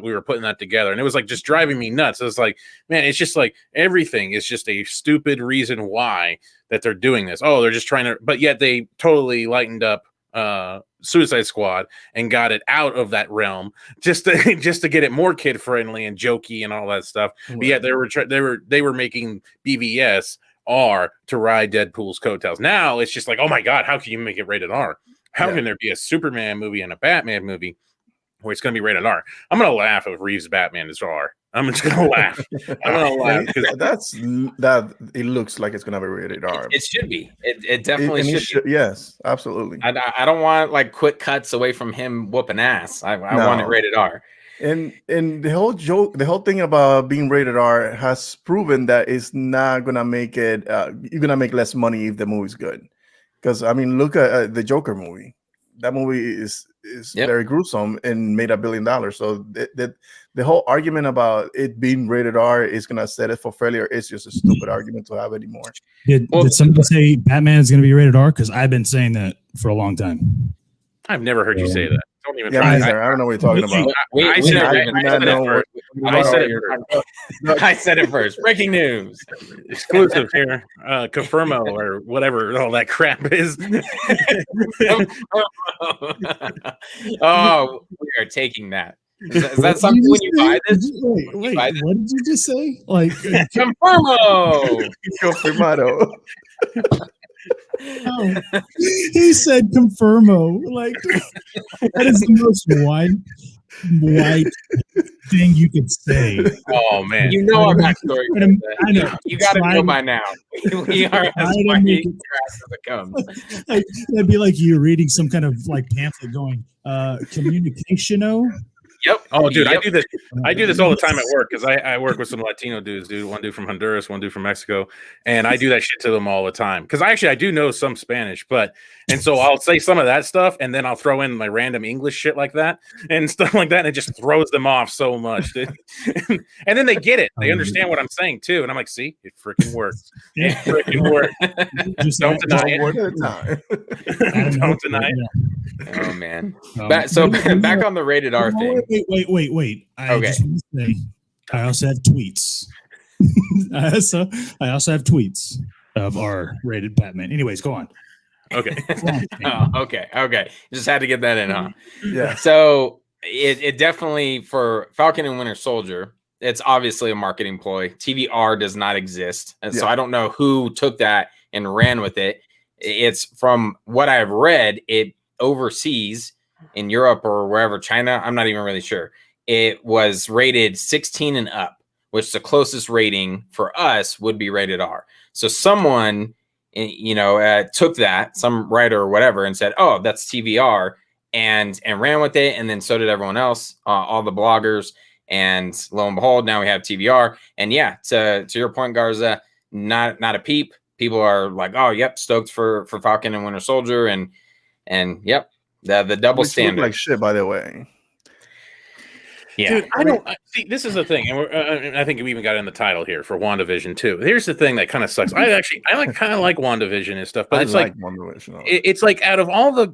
S1: we were putting that together, and it was like just driving me nuts. It was like, man, it's just like everything is just a stupid reason why that they're doing this. Oh, they're just trying to, but yet they totally lightened up Suicide Squad and got it out of that realm just to get it more kid friendly and jokey and all that stuff. But yet they were making BVS R to ride Deadpool's coattails. Now it's just like, oh my god, how can you make it rated R? How can there be a Superman movie and a Batman movie where it's going to be rated R? I'm going to laugh if Reeves' Batman is R. I'm just going to laugh. I'm going to laugh.
S3: It looks like it's going to be rated R.
S4: It should be. It definitely should be.
S3: Yes, absolutely.
S4: I don't want like quick cuts away from him whooping ass. I want it rated R.
S3: And the whole joke, the whole thing about being rated R has proven that it's not going to make it. You're going to make less money if the movie's good. Because I mean, look at the Joker movie. That movie is very gruesome and made $1 billion. So the whole argument about it being rated R is gonna set it for failure is just a stupid argument to have anymore.
S2: Did somebody say Batman is gonna be rated R? Because I've been saying that for a long time.
S1: I've never heard you say that. Don't even
S3: try. I don't know what you're talking about.
S4: I said it first. Breaking news.
S1: Exclusive here. Confirmo or whatever all that crap is.
S4: Oh, we are taking that. Is that something when you buy this?
S2: Wait, what did you just say? Like
S4: Confirmo.
S3: Confirmado.
S2: Oh, he said confirmo. Like that is the most white thing you could say.
S4: Oh man, you know our backstory. I know you got to know by now. We are as white as it comes.
S2: That'd be like you reading some kind of like pamphlet going, communicationo.
S4: Yep.
S1: Oh, dude, yep. I do this all the time at work because I work with some Latino dudes, dude. One dude from Honduras, one dude from Mexico, and I do that shit to them all the time because I do know some Spanish, and so I'll say some of that stuff, and then I'll throw in my random English shit like that and stuff like that, and it just throws them off so much, dude. And then they get it, they understand what I'm saying too, and I'm like, see, it freaking works. It freaking works. Don't deny it. Don't deny it.
S4: Oh man. Back on the rated R thing.
S2: Wait. I also have tweets. I also have tweets of our rated Batman. Anyways, go on.
S1: Okay.
S4: Okay. Just had to get that in, huh?
S3: Yeah.
S4: So it definitely, for Falcon and Winter Soldier, it's obviously a marketing ploy. TVR does not exist. And so I don't know who took that and ran with it. It's from what I've read, it overseas in Europe or wherever, China, I'm not even really sure. It was rated 16 and up, which the closest rating for us would be rated R. So someone, took that, some writer or whatever, and said, "Oh, that's TVR," and ran with it, and then so did everyone else, all the bloggers, and lo and behold, now we have TVR. And yeah, to your point, Garza, not a peep. People are like, "Oh, yep, stoked for Falcon and Winter Soldier," and yep. The double standard,
S3: like shit, by the way.
S4: Yeah,
S1: dude, I don't see. This is the thing, and I think we even got in the title here for WandaVision too. Here's the thing that kind of sucks. I kind of like WandaVision and stuff, but it's like it's like out of all the,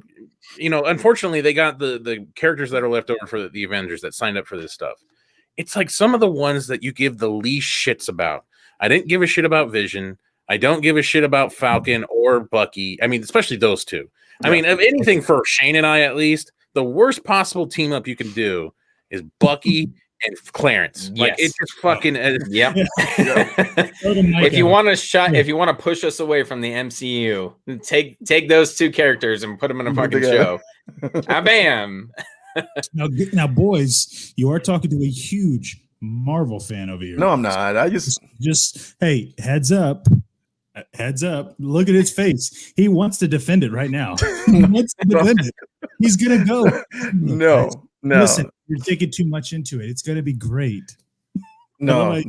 S1: unfortunately, they got the characters that are left over for the Avengers that signed up for this stuff. It's like some of the ones that you give the least shits about. I didn't give a shit about Vision. I don't give a shit about Falcon or Bucky. I mean, especially those two. I mean, if anything, for Shane and I, at least, the worst possible team up you can do is Bucky and Clarence.
S4: Yes.
S1: Like, it's just fucking.
S4: Yep. If you want to push us away from the MCU, take those two characters and put them in a fucking show. Bam.
S2: Now, boys, you are talking to a huge Marvel fan over here.
S3: No, I'm not. I just
S2: hey, heads up. Look at his face. He wants to defend it right now. He wants to defend it. He's gonna go.
S3: No.
S2: Listen, you're thinking too much into it. It's gonna be great.
S3: No.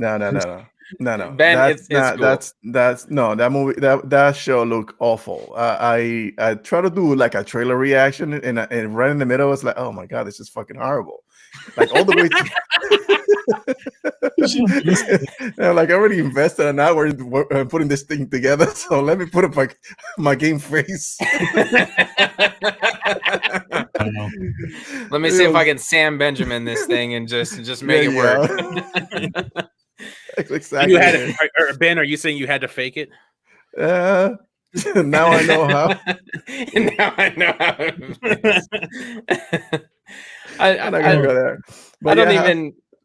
S4: Ben,
S3: that's
S4: it's
S3: not
S4: cool.
S3: that's no, that movie, that show looked awful. I try to do like a trailer reaction, and right in the middle, it's like, oh my god, this is fucking horrible. Like all the way like I already invested an hour in putting this thing together, so let me put up my game face.
S4: Let me see if I can Sam Benjamin this thing and just make it work.
S3: Exactly.
S1: You had it, Ben, are you saying you had to fake it?
S3: Now I know how.
S4: Now I know how.
S3: I'm not gonna go there. But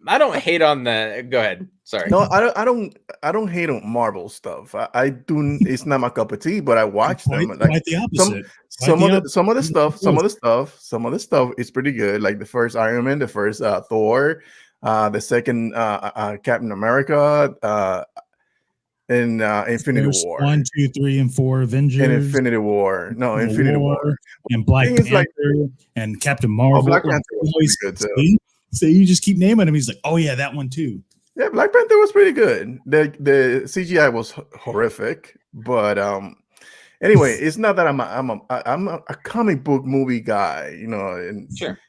S4: I don't hate on the. Go ahead. Sorry.
S3: No, I don't hate on Marvel stuff. I do. It's not my cup of tea, but I watch them. Like
S2: the opposite.
S3: Some of the stuff is pretty good. Like the first Iron Man, the first Thor, the second Captain America, and Infinity War.
S2: 1, 2, 3, and 4 Avengers.
S3: And Infinity War. No, Infinity War.
S2: And Black Panther and Captain Marvel.
S3: Black Panther was pretty good too.
S2: So you just keep naming him. He's like, oh yeah, that one too.
S3: Yeah, Black Panther was pretty good. The CGI was horrific, but anyway, it's not that I'm a comic book movie guy, you know, and
S4: sure.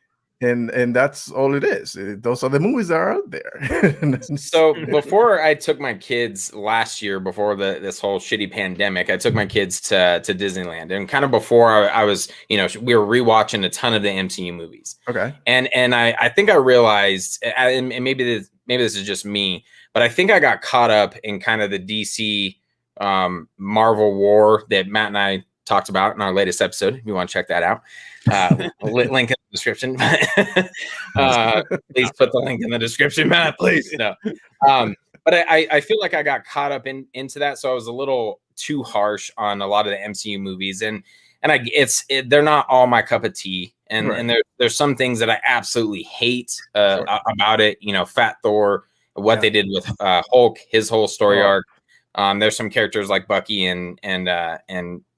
S3: And that's all it is. Those are the movies that are out there.
S4: So before I took my kids last year, before this whole shitty pandemic, I took my kids to Disneyland, and kind of before I was, you know, we were rewatching a ton of the MCU movies.
S3: Okay.
S4: And I think I realized, and maybe this is just me, but I think I got caught up in kind of the DC Marvel war that Matt and I talked about in our latest episode. If you want to check that out, link in the description. Please put the link in the description, Matt. Please. No. But I feel like I got caught up into that, so I was a little too harsh on a lot of the MCU movies, and they're not all my cup of tea, and
S3: right.
S4: And there's some things that I absolutely hate about it. You know, Fat Thor, what they did with Hulk, his whole story arc. There's some characters like Bucky and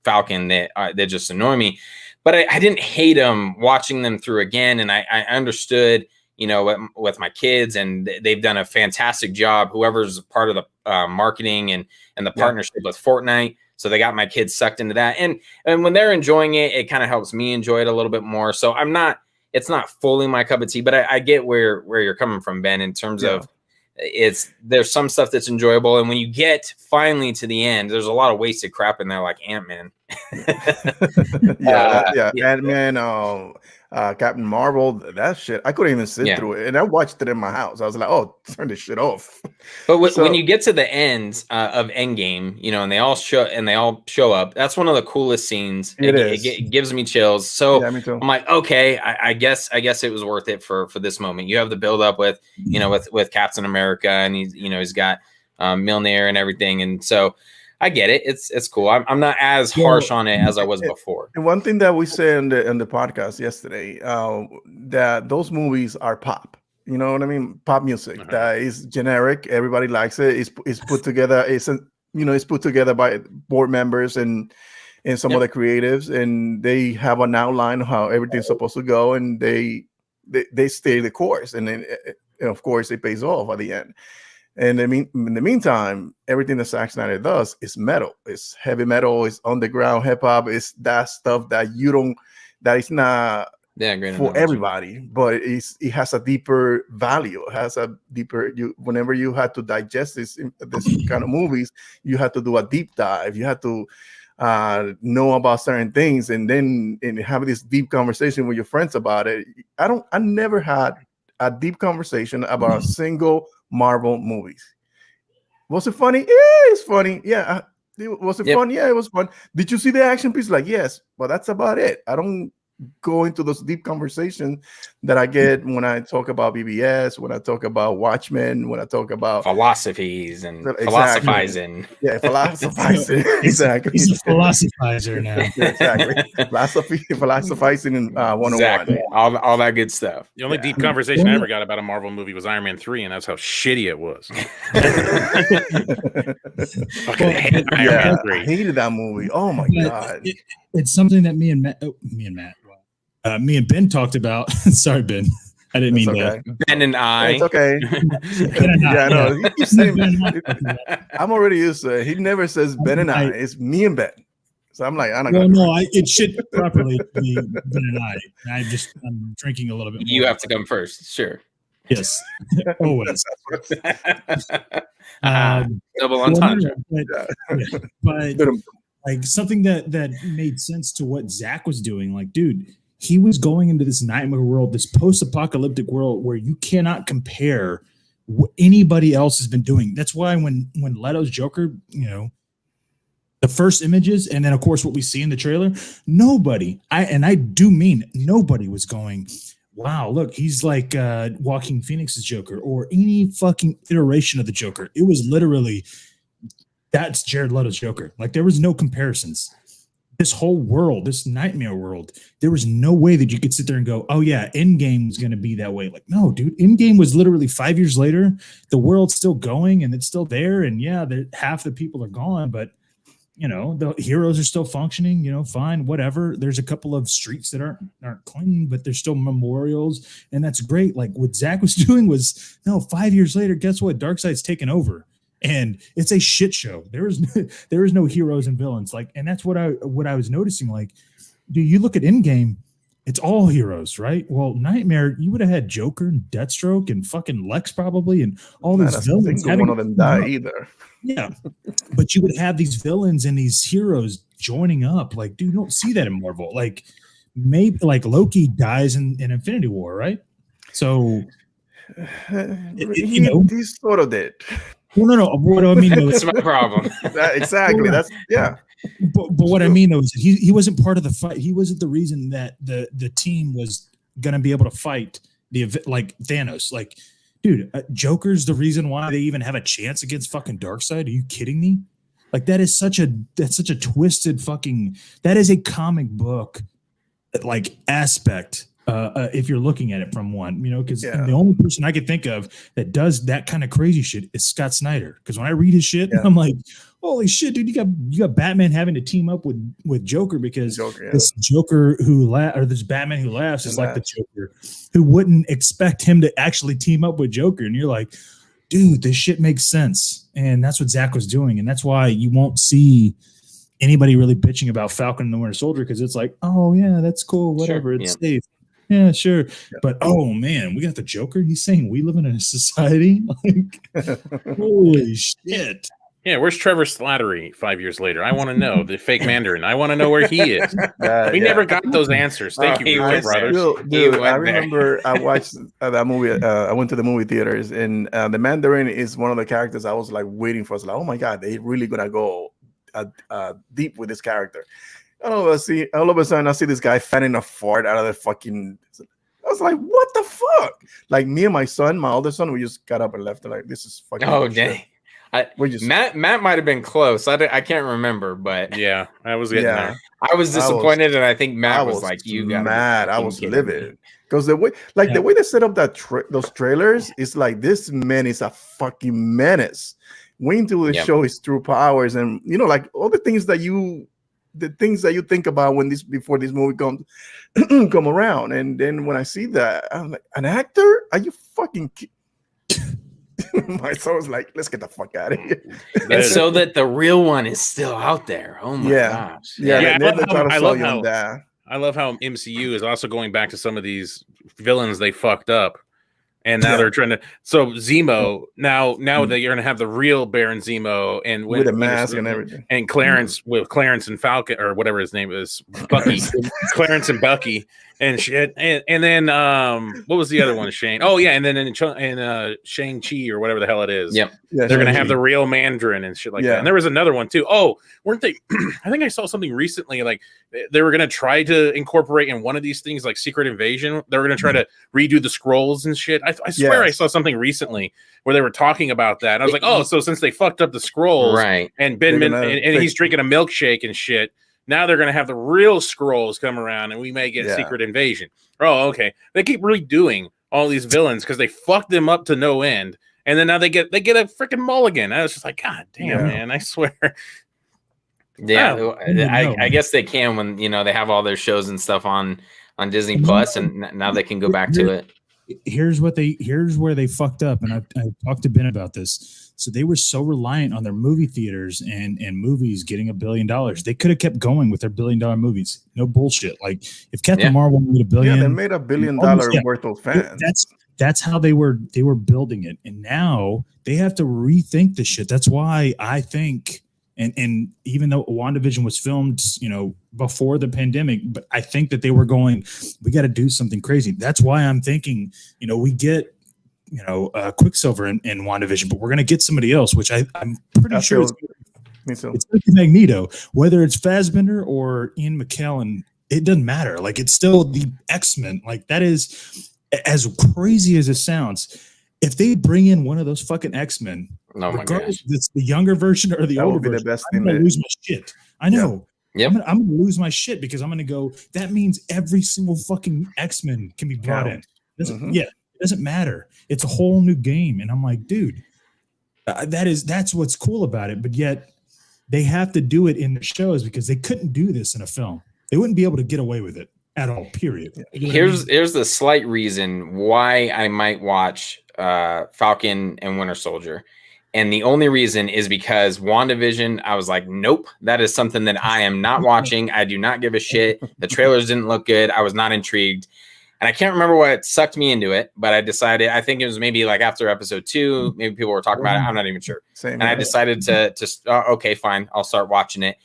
S4: Falcon that just annoy me, but I didn't hate them watching them through again, and I understood, you know, with my kids, and they've done a fantastic job. Whoever's part of the marketing and the partnership with Fortnite, so they got my kids sucked into that, and when they're enjoying it, it kind of helps me enjoy it a little bit more. So it's not fully my cup of tea, but I get where you're coming from, Ben, in terms of there's some stuff that's enjoyable, and when you get finally to the end, there's a lot of wasted crap in there, like Ant-Man.
S3: Ant-Man, Captain Marvel, that shit, I couldn't even sit through it, and I watched it in my house. I was like, oh, turn this shit off.
S4: But when you get to the end of Endgame, you know, and they all show up, that's one of the coolest scenes. It gives me chills. So
S3: me too.
S4: I'm like, okay, I guess it was worth it for this moment. You have the build up with, you know, with Captain America, and he's got Mjolnir and everything, and so I get it. It's cool. I'm not as harsh on it as I was before.
S3: And one thing that we said in the podcast yesterday, that those movies are pop. You know what I mean? Pop music that is generic. Everybody likes it. It's put together. It's put together by board members and some of the creatives, and they have an outline of how everything's supposed to go, and they stay the course, and then of course it pays off at the end. And in the meantime, everything that Zack Snyder does is metal. It's heavy metal. It's underground hip hop. It's that stuff that is not for everybody, but it has a deeper value. It has a deeper. Whenever you had to digest this kind of movies, you had to do a deep dive. You had to know about certain things, and then have this deep conversation with your friends about it. I never had a deep conversation about a single Marvel movies. Was it funny? Yeah, it's funny. Yeah. Was it fun? Yeah, it was fun. Did you see the action piece? Like, yes, but that's about it. I don't go into those deep conversations that I get when I talk about BBS, when I talk about Watchmen, when I talk about
S4: philosophies and philosophizing.
S3: Yeah, philosophizing. Exactly.
S2: He's a philosophizer now.
S3: Exactly. Philosophizing in 101.
S4: Exactly. All that good stuff.
S1: The only deep conversation I ever got about a Marvel movie was Iron Man 3, and that's how shitty it was. Fucking hate Iron Man 3.
S3: I hated that movie. Oh my god.
S2: It's something that me and Ben talked about. Sorry, Ben. I didn't mean
S3: okay.
S4: Ben and I.
S3: It's okay. Yeah, no. He keeps saying, I'm already used to it. He never says Ben and I. It's me and Ben. So I'm like, I don't know.
S2: It should properly be Ben and I. I'm drinking a little bit more.
S4: You have to come first. Sure.
S2: Yes. Always.
S4: Double entendre.
S2: But like something that made sense to what Zack was doing. Like, dude, he was going into this nightmare world, this post-apocalyptic world where you cannot compare what anybody else has been doing. That's why when Leto's Joker, the first images, and then of course what we see in the trailer, nobody, I do mean nobody was going, wow, look, he's like Joaquin Phoenix's Joker or any fucking iteration of the Joker. It was literally, that's Jared Leto's Joker. Like there was no comparisons. This whole world, this nightmare world, there was no way that you could sit there and go, oh yeah, Endgame is going to be that way. Like, no, dude, Endgame was literally 5 years later. The world's still going and it's still there. And yeah, half the people are gone, but the heroes are still functioning, fine, whatever. There's a couple of streets that aren't clean, but there's still memorials. And that's great. Like what Zack was doing was, no, 5 years later, guess what? Darkseid's taken over. And it's a shit show. There is no heroes and villains. Like, and that's what I was noticing. Like, do you look at Endgame? It's all heroes, right? Well, Nightmare, you would have had Joker and Deathstroke and fucking Lex probably, and all these villains.
S3: One of them die either.
S2: Yeah, but you would have these villains and these heroes joining up. Like, dude, you don't see that in Marvel. Like, maybe like Loki dies in Infinity War, right? So,
S3: he sort of did.
S2: Well, no. What do I mean?
S4: That's my problem.
S3: Exactly. That's yeah.
S2: But what I mean though is he wasn't part of the fight. He wasn't the reason that the team was gonna be able to fight like Thanos. Like, dude, Joker's the reason why they even have a chance against fucking Darkseid. Are you kidding me? Like that's such a twisted fucking. That is a comic book like aspect. If you're looking at it from one, because the only person I could think of that does that kind of crazy shit is Scott Snyder. Because when I read his shit, I'm like, holy shit, dude, you got Batman having to team up with Joker because this Joker this Batman who laughs is like the Joker who wouldn't expect him to actually team up with Joker. And you're like, dude, this shit makes sense. And that's what Zack was doing. And that's why you won't see anybody really bitching about Falcon and the Winter Soldier because it's like, oh yeah, that's cool, whatever, it's safe. Yeah, sure. Yeah. But oh man, we got the Joker. He's saying we live in a society. Like, holy shit.
S1: Yeah, where's Trevor Slattery 5 years later? I want to know the fake Mandarin. I want to know where he is. We never got those answers. Thank you, brothers.
S3: I remember I watched that movie. I went to the movie theaters, and the Mandarin is one of the characters I was like waiting for. I was like, oh my god, they really gonna go deep with this character. All of a sudden, I see this guy fanning a fart out of the fucking. I was like, "What the fuck?" Like me and my older son, we just got up and left. Like, this is fucking.
S4: Oh dang! Matt might have been close. I can't remember, but
S1: yeah, I was getting there.
S4: I was disappointed, and I think Matt was like, "You got
S3: mad." I was livid because the way they set up those trailers is like this man is a fucking menace. Waiting till the show his true powers, and like all the things that you think about before this movie come around, and then when I see that, I'm like, an actor? Are you fucking? My son was like, "Let's get the fuck out of here."
S4: And so that the real one is still out there. Oh my gosh!
S1: Yeah. I love how MCU is also going back to some of these villains they fucked up. And now they're trying to. So Zemo now that you're going to have the real Baron Zemo and
S3: with a mask and everything,
S1: and Clarence with Clarence and Falcon or whatever his name is, Bucky, Clarence and Bucky and shit, and then what was the other one? Shane. Oh yeah, and then in Shang-Chi or whatever the hell it is.
S4: Yep.
S1: Yeah, they're going to have the real Mandarin and shit like that. And there was another one too. Oh, weren't they? I think I saw something recently. Like they were going to try to incorporate in one of these things, like Secret Invasion. They were going to try to redo the scrolls and shit. I swear I saw something recently where they were talking about that. And I was like, oh, so since they fucked up the scrolls,
S4: right?
S1: And and he's drinking a milkshake and shit. Now they're going to have the real scrolls come around, and we may get Secret Invasion. Oh, okay. They keep redoing all these villains because they fucked them up to no end, and then now they get a freaking mulligan. I was just like, God damn, man! I swear.
S4: Yeah, I guess they can when they have all their shows and stuff on Disney Plus, and now they can go back to it.
S2: here's where they fucked up, and I talked to Ben about this. So they were so reliant on their movie theaters and movies getting $1 billion. They could have kept going with their $1 billion movies. No bullshit. Like if Captain Marvel made $1 billion,
S3: they made $1 billion worth of fans.
S2: That's how they were building it, and now they have to rethink this shit. That's why I think. And even though WandaVision was filmed, before the pandemic, but I think that they were going, we got to do something crazy. That's why I'm thinking, we get, Quicksilver in WandaVision, but we're going to get somebody else, which I'm pretty sure it's Magneto, whether it's Fassbender or Ian McKellen, it doesn't matter. Like, it's still the X-Men. Like, that is as crazy as it sounds. If they bring in one of those fucking X-Men, regardless if it's the younger version or the older version, I'm going to lose my shit. I know. Yeah. I'm going to lose my shit because I'm going to go, that means every single fucking X-Men can be brought in. It doesn't matter. It's a whole new game. And I'm like, dude, that's what's cool about it. But yet they have to do it in the shows because they couldn't do this in a film. They wouldn't be able to get away with it at all, period.
S4: Here's the slight reason why I might watch Falcon and Winter Soldier. And the only reason is because WandaVision, I was like, nope, that is something that I am not watching. I do not give a shit. The trailers didn't look good. I was not intrigued. And I can't remember what sucked me into it, but I decided, I think it was maybe like after episode 2, maybe people were talking about it. I'm not even sure. I decided to okay, fine. I'll start watching it.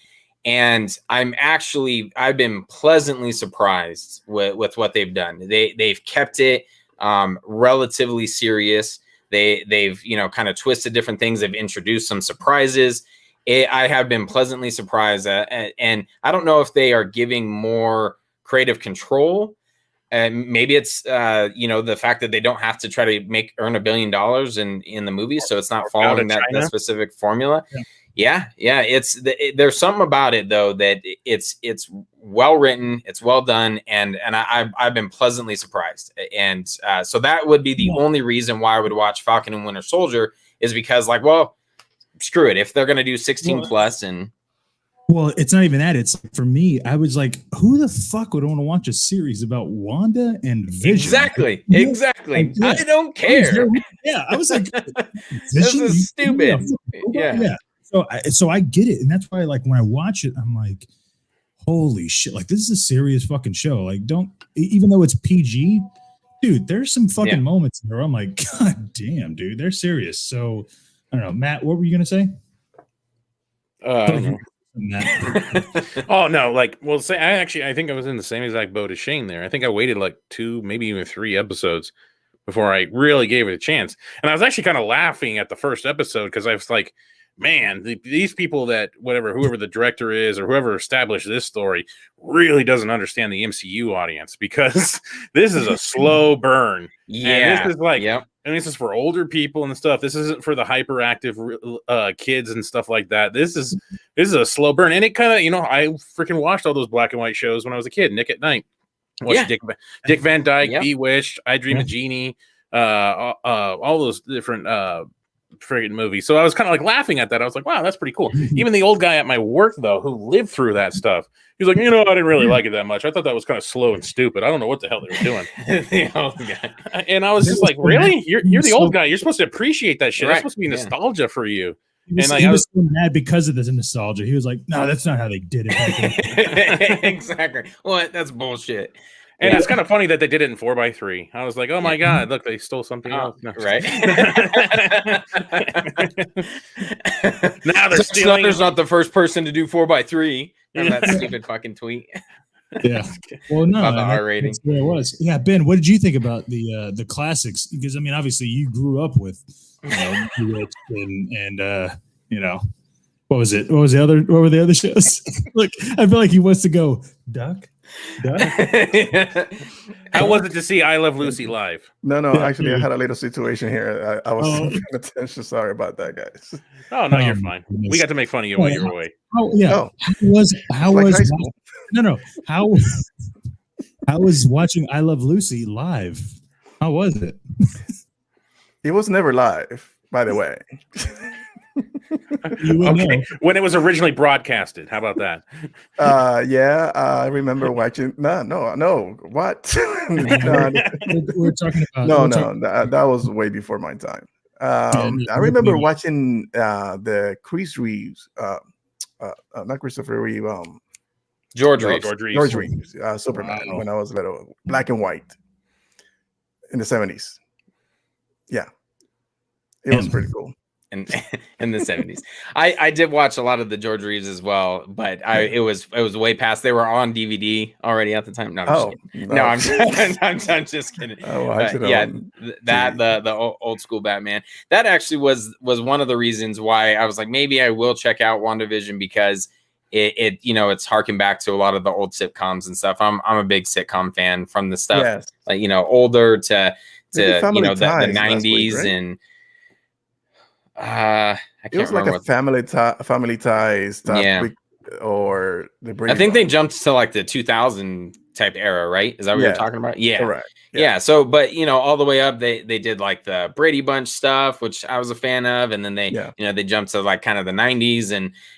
S4: And I've been pleasantly surprised with what they've done. They've kept it relatively serious. They've kind of twisted different things. They've introduced some surprises. I have been pleasantly surprised, and I don't know if they are giving more creative control. Maybe it's the fact that they don't have to try to earn $1 billion in the movie, so it's not following that specific formula. Yeah. There's something about it though that it's well written, it's well done, and I've been pleasantly surprised. And so that would be the only reason why I would watch Falcon and Winter Soldier is because, like, well, screw it. If they're gonna do 16 plus and
S2: well, it's not even that. It's for me, I was like, who the fuck would want to watch a series about Wanda and Vision?
S4: Exactly. I don't care.
S2: I was like,
S4: this is stupid.
S2: Yeah. So I get it, and that's why, like, when I watch it, I'm like, holy shit! Like, this is a serious fucking show. Like, even though it's PG, dude, there's some fucking moments where I'm like, god damn, dude, they're serious. So I don't know, Matt, what were you gonna say?
S1: Oh no, like, well, I think I was in the same exact boat as Shane there. I think I waited like 2, maybe even 3 episodes before I really gave it a chance, and I was actually kind of laughing at the first episode because I was like, man, these people whoever the director is or whoever established this story really doesn't understand the MCU audience, because this is a slow burn. Yeah. And this is like, and this is for older people and stuff. This isn't for the hyperactive kids and stuff like that. This is a slow burn. And it kind of, I freaking watched all those black and white shows when I was a kid, Nick at Night. Watched Dick Van Dyke, Bewitched, I Dream of Jeannie, all those different friggin' movie. So I was kind of like laughing at that. I was like, wow, that's pretty cool. Even the old guy at my work, though, who lived through that stuff, he was like, I didn't really like it that much. I thought that was kind of slow and stupid. I don't know what the hell they were doing. The old guy. And I was just like, really? You're the old guy. You're supposed to appreciate that shit. Right. That's supposed to be nostalgia for you.
S2: He was so mad because of this nostalgia. He was like, no, that's not how they did it.
S4: Exactly. What? That's bullshit.
S1: And it's kind of funny that they did it in 4x3. I was like, oh my God, look, they stole something else. No.
S4: Right.
S1: Now they're stealing.
S4: Snyder's not the first person to do 4x3 on that stupid fucking tweet.
S2: Yeah. Well, no,
S4: the R rating.
S2: That's where it was. Yeah, Ben, what did you think about the classics? Because I mean, obviously, you grew up with, and what was it? What were the other shows? Look, I feel like he wants to go Duck.
S1: How was it to see I Love Lucy live?
S3: No, actually, I had a little situation here. I was paying attention. Sorry about that, guys.
S1: Oh no, you're fine. We got to make fun of you while you were away.
S2: Oh yeah. How was watching I Love Lucy live? How was it?
S3: It was never live, by the way.
S1: Okay, when it was originally broadcasted. How about that?
S3: Yeah, I remember watching. No. What?
S2: We're talking about.
S3: That was way before my time. I remember watching the Chris Reeves, not Christopher Reeve,
S4: George Reeves,
S3: Superman, when I was little, black and white in the 70s. Yeah, it was pretty cool.
S4: In the 70s, I did watch a lot of the George Reeves as well, but it was way past. They were on DVD already at the time. No, I'm just kidding. The old school Batman. That actually was one of the reasons why I was like, maybe I will check out WandaVision, because it's harking back to a lot of the old sitcoms and stuff. I'm a big sitcom fan, from the stuff like older to the 90s, right? And I can't
S3: it was like a family ties stuff, or
S4: I think they jumped to like the 2000 type era, right? Is that what you're talking about? Yeah,
S3: correct.
S4: Yeah. So, but all the way up, they did like the Brady Bunch stuff, which I was a fan of, and then they they jumped to like kind of the 90s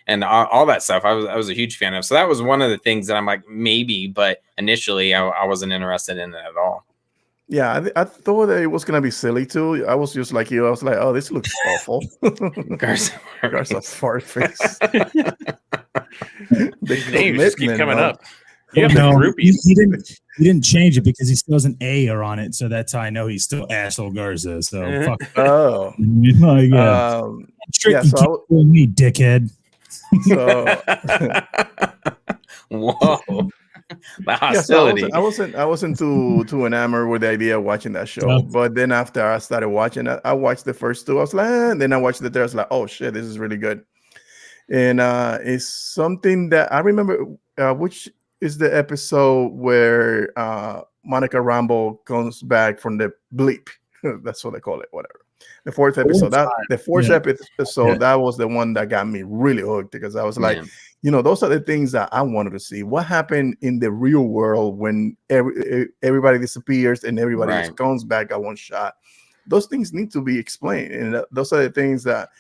S4: and all that stuff. I was a huge fan of. So that was one of the things that I'm like, maybe, but initially I wasn't interested in it at all.
S3: Yeah, I thought that it was gonna be silly too. I was just like you. I was like, "Oh, this looks awful." Garza fart face.
S1: They just keep coming up.
S2: You have he didn't change it because he still has an A on it, so that's how I know he's still Asshole Garza. So fuck.
S3: Oh,
S2: So me, dickhead.
S3: So
S4: whoa. Hostility.
S3: I wasn't too enamored with the idea of watching that show. But then after I started watching it, I watched the first two. I was like, and then I watched the third. I was like, oh shit, this is really good. And it's something that I remember, which is the episode where Monica Rambeau comes back from the bleep. That's what they call it, whatever. The fourth episode. Episode, that was the one that got me really hooked, because I was like, those are the things that I wanted to see. What happened in the real world when everybody disappears and everybody just comes back at one shot? Those things need to be explained, and those are the things that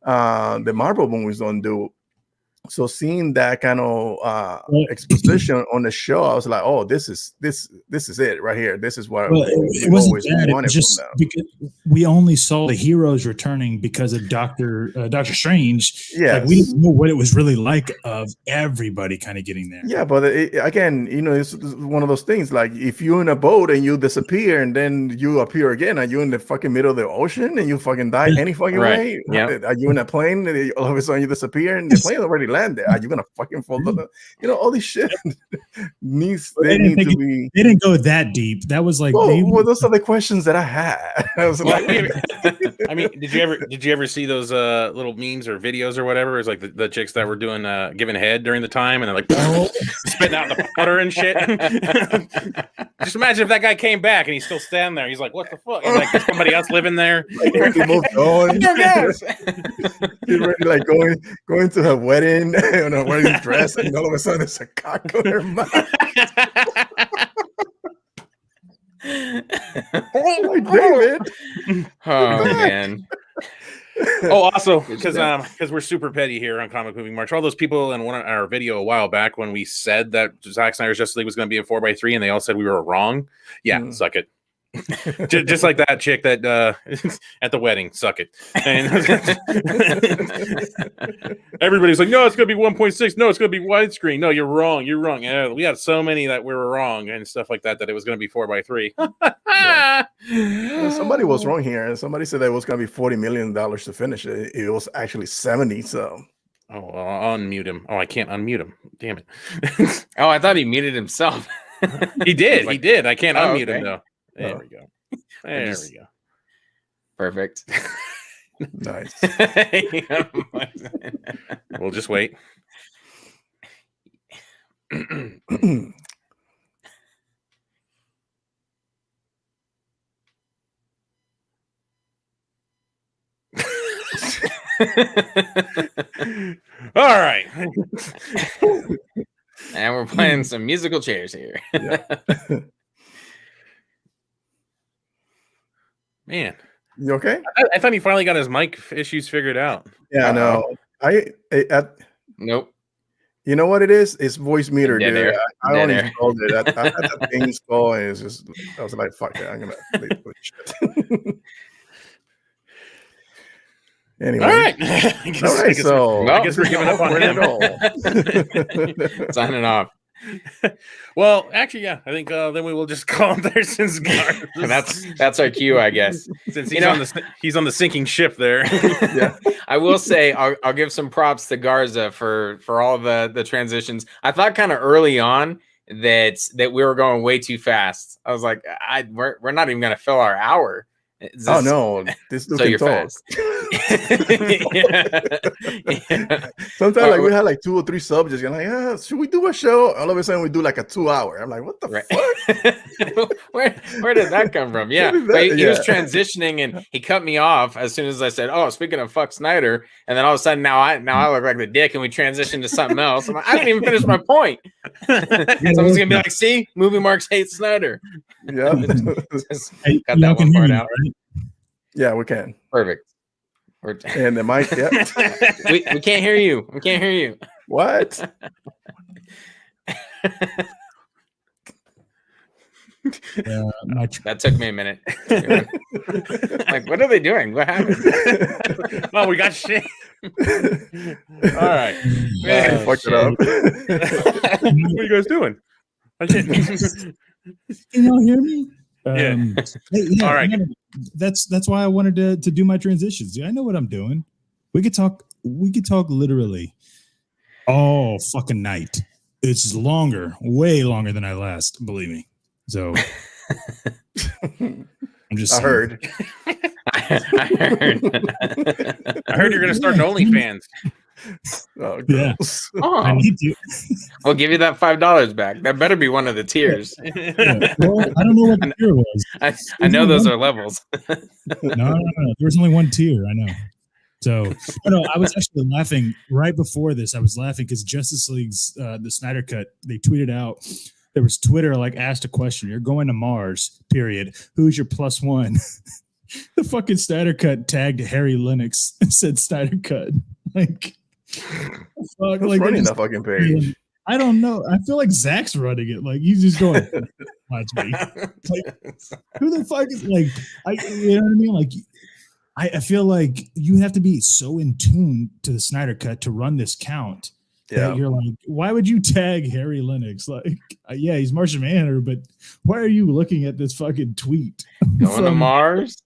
S3: the Marvel movies don't do. So seeing that kind of exposition on the show, I was like, "Oh, this is it right here. This is what
S2: it wasn't bad. It was just because we only saw the heroes returning because of Doctor Strange.
S3: Yeah,
S2: we didn't know what it was really like of everybody kind of getting there.
S3: Yeah, but again, it's one of those things. Like if you're in a boat and you disappear, and then you appear again, are you in the fucking middle of the ocean and you fucking die any fucking way? Yeah. Are you in a plane and all of a sudden you disappear and the plane already landed? Are you gonna fucking fall down? All this shit needs. They
S2: didn't go that deep. That was like,
S3: those are the questions that I had. I was like,
S1: I mean, did you ever see those little memes or videos or whatever? It's like the chicks that were doing giving head during the time, and they're like spitting out the powder and shit. Just imagine if that guy came back and he's still standing there. He's like, "What the fuck?" And like, there's somebody else living there.
S3: He moved on. He's ready, like going to her wedding in a wedding dress, and all of a sudden it's a cock on her mouth. Oh, David.
S4: Oh man.
S1: Oh, also because we're super petty here on Comic Movie March. All those people in our video a while back when we said that Zack Snyder's Justice League was going to be a 4x3, and they all said we were wrong. Yeah, suck it. just like that chick that at the wedding, suck it. And everybody's like, no, it's gonna be 1.6. No, it's gonna be widescreen. No, you're wrong. Yeah, we had so many that we were wrong and stuff like that it was gonna be 4x3.
S3: Somebody was wrong here, and somebody said that it was gonna be $40 million to finish it. It was actually 70. So
S1: I'll unmute him. I can't unmute him. Damn it.
S4: I thought he muted himself.
S1: He did. He did. I can't unmute him though. There we go. There we go.
S4: Perfect.
S3: Nice.
S1: We'll just wait. All right.
S4: And we're playing some musical chairs here.
S1: Man,
S3: You okay?
S1: I thought he finally got his mic issues figured out.
S3: Yeah, no. I
S4: Nope.
S3: You know what it is? It's voice meter,
S4: Dead
S3: dude.
S4: air.
S3: I
S4: Dead
S3: only
S4: air.
S3: installed it. I had that thing installed, and it's just. I was like, "Fuck it, I'm gonna put shit." Anyway,
S1: All right.
S3: I
S1: guess we're giving up on him.
S4: Signing off.
S1: Well, actually, yeah, I think then we will just call him there since
S4: that's our cue, I guess.
S1: Since he's on the sinking ship there.
S3: Yeah.
S4: I will say I'll give some props to Garza for all the transitions. I thought kind of early on that we were going way too fast. I was like, we're not even gonna fill our hour.
S3: Oh no, this dude can talk.
S4: Fast.
S3: Yeah. Sometimes like we had like 2 or 3 subjects. You're like, should we do a show? All of a sudden we do like a 2-hour. I'm like, what the fuck?
S4: Where did that come from? Yeah, he was transitioning and he cut me off as soon as I said, "Oh, speaking of fuck Snyder," and then all of a sudden now I look like the dick, and we transitioned to something else. I'm like, I didn't even finish my point. Someone's gonna be like, "See, movie marks hate Snyder."
S3: Yeah,
S4: cut that one part out.
S2: Right?
S3: Yeah, we can.
S4: Perfect.
S3: And the mic, yeah.
S4: we can't hear you. We can't hear you.
S3: What?
S4: That took me a minute. Like, what are they doing? What happened?
S1: Well, we got shit. All right.
S3: Fucked it up.
S1: What are you guys doing?
S2: Can y'all hear me?
S1: Yeah. All right.
S2: That's why I wanted to do my transitions. I know what I'm doing. We could talk literally all fucking night. It's longer, way longer than I last, believe me. So I'm just
S3: I heard.
S1: I heard you're gonna start an OnlyFans.
S3: Oh,
S2: yeah. I need to.
S4: We'll give you that $5 back. That better be one of the tiers.
S2: Yeah. Well, I don't know what the tier was.
S4: I know those are levels.
S2: No. There was only one tier. I know. So, I was actually laughing right before this. I was laughing because Justice League's the Snyder Cut, they tweeted out, there was Twitter like asked a question. You're going to Mars, period. Who's your plus one? The fucking Snyder Cut tagged Harry Lennox and said Snyder Cut. Like, fuck,
S3: who's running that fucking page?
S2: I don't know. I feel like Zack's running it. Like, he's just going, watch me. Like, who the fuck is like, you know what I mean? Like, I feel like you have to be so in tune to the Snyder Cut to run this count. Yeah, you're like, why would you tag Harry Lennox? Like, yeah, he's Martian Manhunter, but why are you looking at this fucking tweet?
S4: Going to Mars?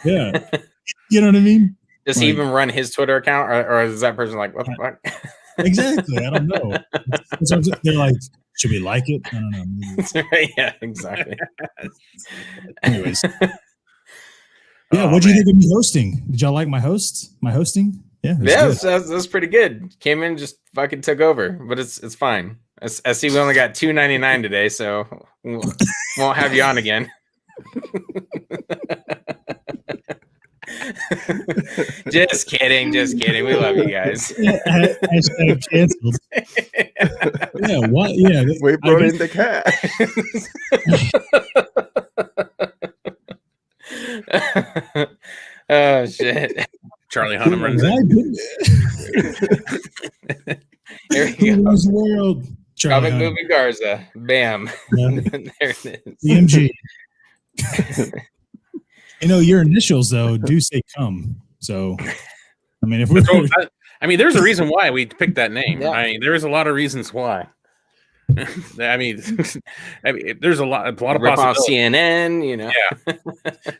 S2: Yeah, you know what I mean.
S4: Does he even run his Twitter account, or is that person like, what the fuck?
S2: Exactly, I don't know. They're like, should we like it? I don't know.
S4: Yeah, exactly.
S2: Anyways. Yeah, what do you think of me hosting? Did y'all like my hosting? Yeah,
S4: that's pretty good. Came in, just fucking took over, but it's fine. I see we only got $2.99 today, so won't have you on again. Just kidding. We love you guys.
S2: Hashtag canceled. Yeah, what? Yeah,
S3: we brought in the cat.
S4: Oh shit!
S1: Charlie Hunnam runs it.
S4: Here we go.
S2: World.
S4: Comic movie Garza. Bam.
S2: Yeah.
S4: There it is.
S2: EMG. Your initials though do say "come." So, I mean, if we're
S1: there's a reason why we picked that name.
S4: Yeah.
S1: I mean, there is a lot of reasons why. I mean, there's a lot of possibilities.
S4: CNN,
S1: Yeah.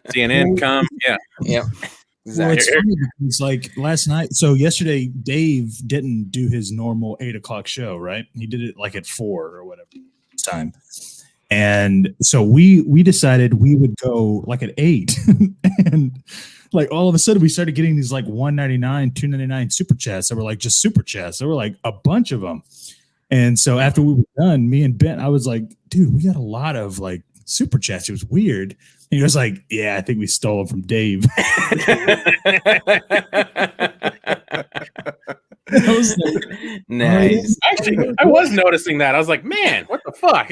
S1: CNN, come, yeah.
S4: Yep.
S2: Exactly. Well, it's funny because like last night, so yesterday, Dave didn't do his normal 8:00 show, right? He did it like at 4 or whatever time. And so we decided we would go like at 8. And like all of a sudden we started getting these like $1.99, $2.99 super chats that were like just super chats. There were like a bunch of them. And so after we were done, me and Ben, I was like, dude, we got a lot of like super chats. It was weird. And he was like, yeah, I think we stole them from Dave. I was like,
S4: nice.
S1: Actually, I was noticing that. I was like, man, what the fuck?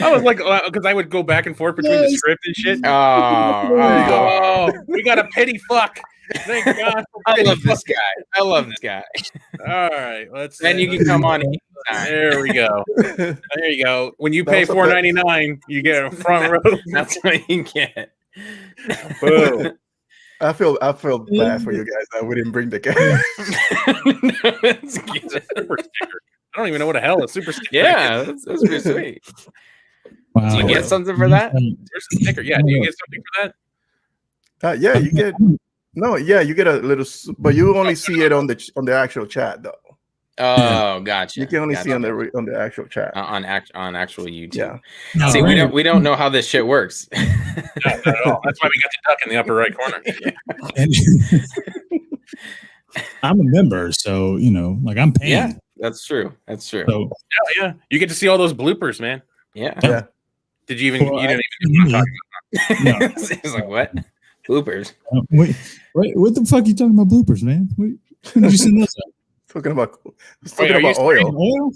S1: I was like, because I would go back and forth between the script and shit.
S4: Oh,
S1: We got a pity fuck. Thank God.
S4: I love this guy.
S1: All right, let's.
S4: And you can come on.
S1: There we go. There you go. When you pay $4.99, you get a front row.
S4: That's what you get.
S1: Boom.
S3: I feel bad for you guys that we didn't bring the camera.
S1: Super sticker. I don't even know what the hell a super sticker.
S4: Yeah, that's pretty sweet.
S2: wow.
S4: Do you get something for that?
S1: There's a sticker. Yeah, do you get something for that?
S3: Yeah, you get you get a little, but you only see it on the actual chat though.
S4: Oh, gotcha.
S3: You can only see on the actual chat
S4: on actual YouTube.
S3: Yeah.
S2: No,
S4: See,
S2: right.
S4: we don't know how this shit works.
S1: No, not at all. That's why we got the duck in the upper right corner.
S2: And I'm a member, so like I'm paying.
S4: Yeah, that's true.
S2: So,
S1: Yeah. You get to see all those bloopers, man.
S4: Yeah.
S1: Did you even? You didn't even know what I'm talking about.
S2: no.
S4: He's like, what? Bloopers.
S2: Wait, what the fuck are you talking about bloopers, man? When did you send those out?
S3: Talking about
S2: Oil?
S3: oil.